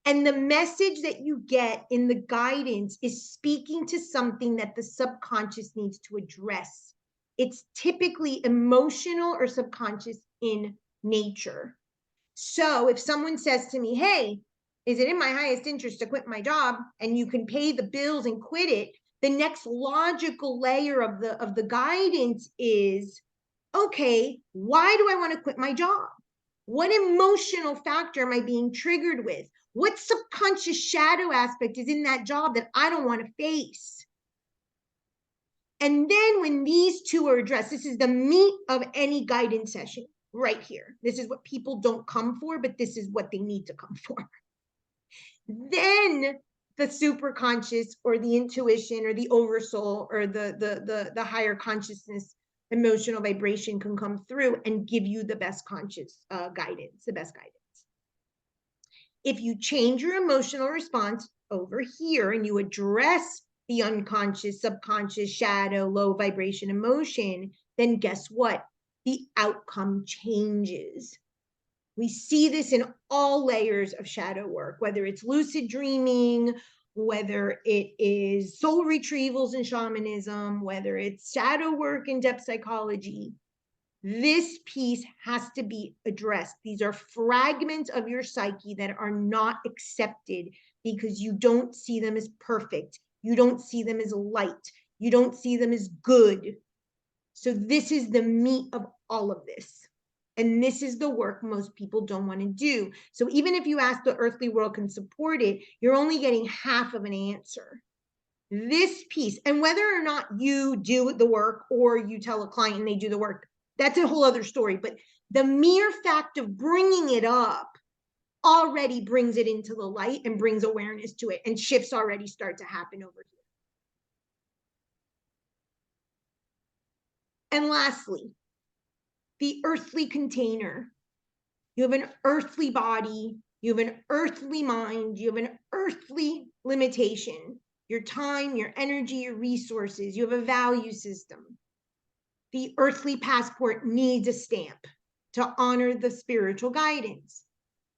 And the message that you get in the guidance is speaking to something that the subconscious needs to address. It's typically emotional or subconscious in nature. So if someone says to me, hey, is it in my highest interest to quit my job, and you can pay the bills and quit it, the next logical layer of the guidance is, okay, why do I want to quit my job? What emotional factor am I being triggered with? What subconscious shadow aspect is in that job that I don't want to face? And then when these two are addressed, this is the meat of any guidance session right here. This is what people don't come for, but this is what they need to come for. Then the super conscious or the intuition or the oversoul or the higher consciousness emotional vibration can come through and give you the best conscious guidance, the best guidance. If you change your emotional response over here and you address the unconscious, subconscious, shadow, low vibration emotion, then guess what? The outcome changes. We see this in all layers of shadow work, whether it's lucid dreaming, whether it is soul retrievals in shamanism, whether it's shadow work in depth psychology. This piece has to be addressed. These are fragments of your psyche that are not accepted because you don't see them as perfect. You don't see them as light. You don't see them as good. So this is the meat of all of this. And this is the work most people don't want to do. So even if you ask the earthly world can support it, you're only getting half of an answer. This piece, and whether or not you do the work or you tell a client and they do the work, that's a whole other story. But the mere fact of bringing it up already brings it into the light and brings awareness to it, and shifts already start to happen over here. And lastly, the earthly container. You have an earthly body, you have an earthly mind, you have an earthly limitation, your time, your energy, your resources, you have a value system. The earthly passport needs a stamp to honor the spiritual guidance.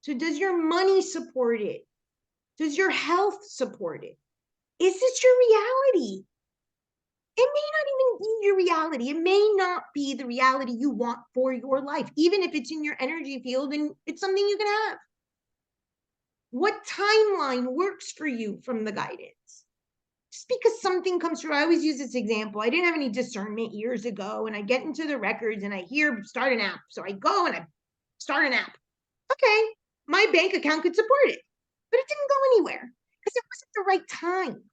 So does your money support it? Does your health support it? Is this your reality? It may not even be your reality. It may not be the reality you want for your life, even if it's in your energy field and it's something you can have. What timeline works for you from the guidance? Just because something comes through, I always use this example. I didn't have any discernment years ago, and I get into the records and I hear start an app. So I go and I start an app. Okay, my bank account could support it, but it didn't go anywhere because it wasn't the right time.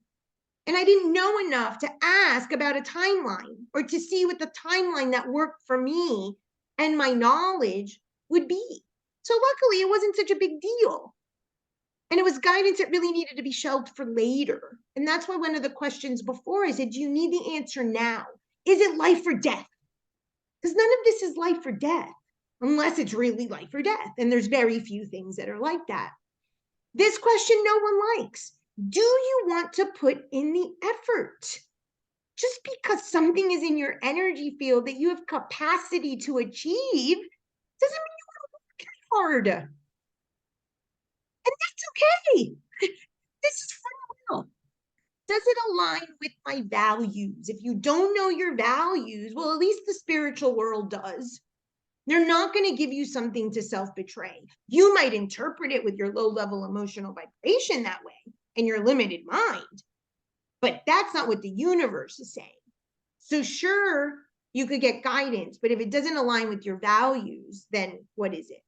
And I didn't know enough to ask about a timeline or to see what the timeline that worked for me and my knowledge would be. So luckily, it wasn't such a big deal. And it was guidance that really needed to be shelved for later. And that's why one of the questions before I said, do you need the answer now? Is it life or death? Because none of this is life or death, unless it's really life or death. And there's very few things that are like that. This question no one likes. Do you want to put in the effort? Just because something is in your energy field that you have capacity to achieve doesn't mean you want to work hard. And that's okay. This is free will. Does it align with my values? If you don't know your values, well, at least the spiritual world does. They're not going to give you something to self-betray. You might interpret it with your low-level emotional vibration that way and your limited mind, but that's not what the universe is saying. So sure, you could get guidance, but if it doesn't align with your values, then what is it?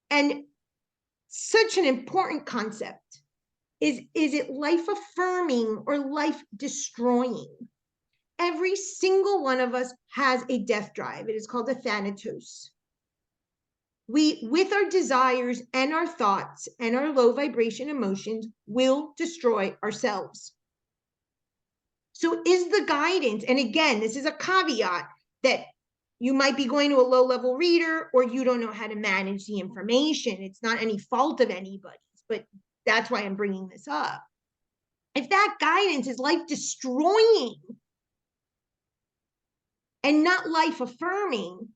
And such an important concept is it life affirming or life destroying? Every single one of us has a death drive. It is called a thanatos. We, with our desires and our thoughts and our low vibration emotions, will destroy ourselves. So is the guidance, and again, this is a caveat that you might be going to a low-level reader or you don't know how to manage the information. It's not any fault of anybody's, but that's why I'm bringing this up. If that guidance is life-destroying and not life-affirming,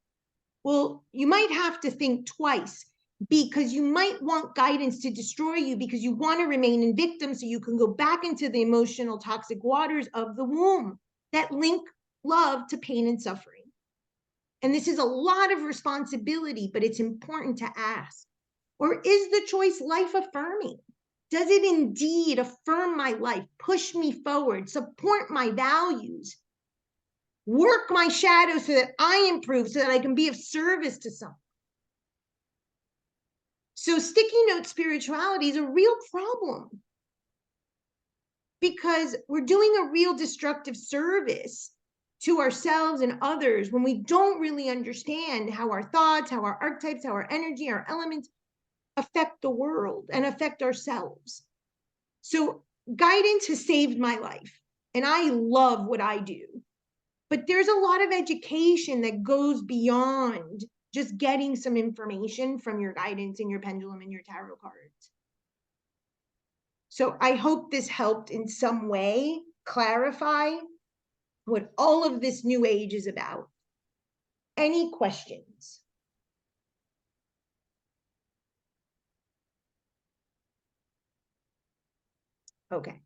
well, you might have to think twice, because you might want guidance to destroy you because you want to remain in victim so you can go back into the emotional toxic waters of the womb that link love to pain and suffering. And this is a lot of responsibility, but it's important to ask. Or is the choice life-affirming? Does it indeed affirm my life, push me forward, support my values, work my shadow so that I improve, so that I can be of service to someone? So sticky note spirituality is a real problem because we're doing a real destructive service to ourselves and others when we don't really understand how our thoughts, how our archetypes, how our energy, our elements affect the world and affect ourselves. So guidance has saved my life, and I love what I do. But there's a lot of education that goes beyond just getting some information from your guidance and your pendulum and your tarot cards. So I hope this helped in some way clarify what all of this new age is about. Any questions? Okay.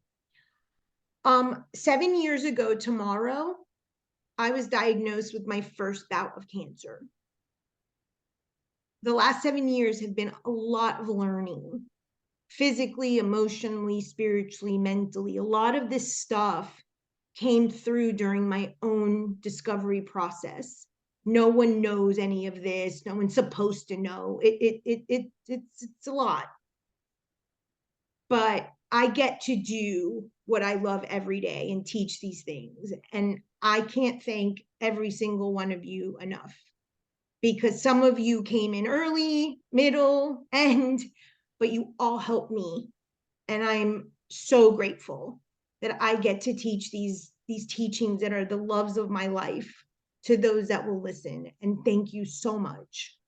7 years ago tomorrow, I was diagnosed with my first bout of cancer. The last 7 years have been a lot of learning, physically, emotionally, spiritually, mentally. A lot of this stuff came through during my own discovery process. No one knows any of this. No one's supposed to know. It's a lot. But I get to do what I love every day and teach these things. And I can't thank every single one of you enough, because some of you came in early, middle, end, but you all helped me. And I'm so grateful that I get to teach these teachings that are the loves of my life to those that will listen. And thank you so much.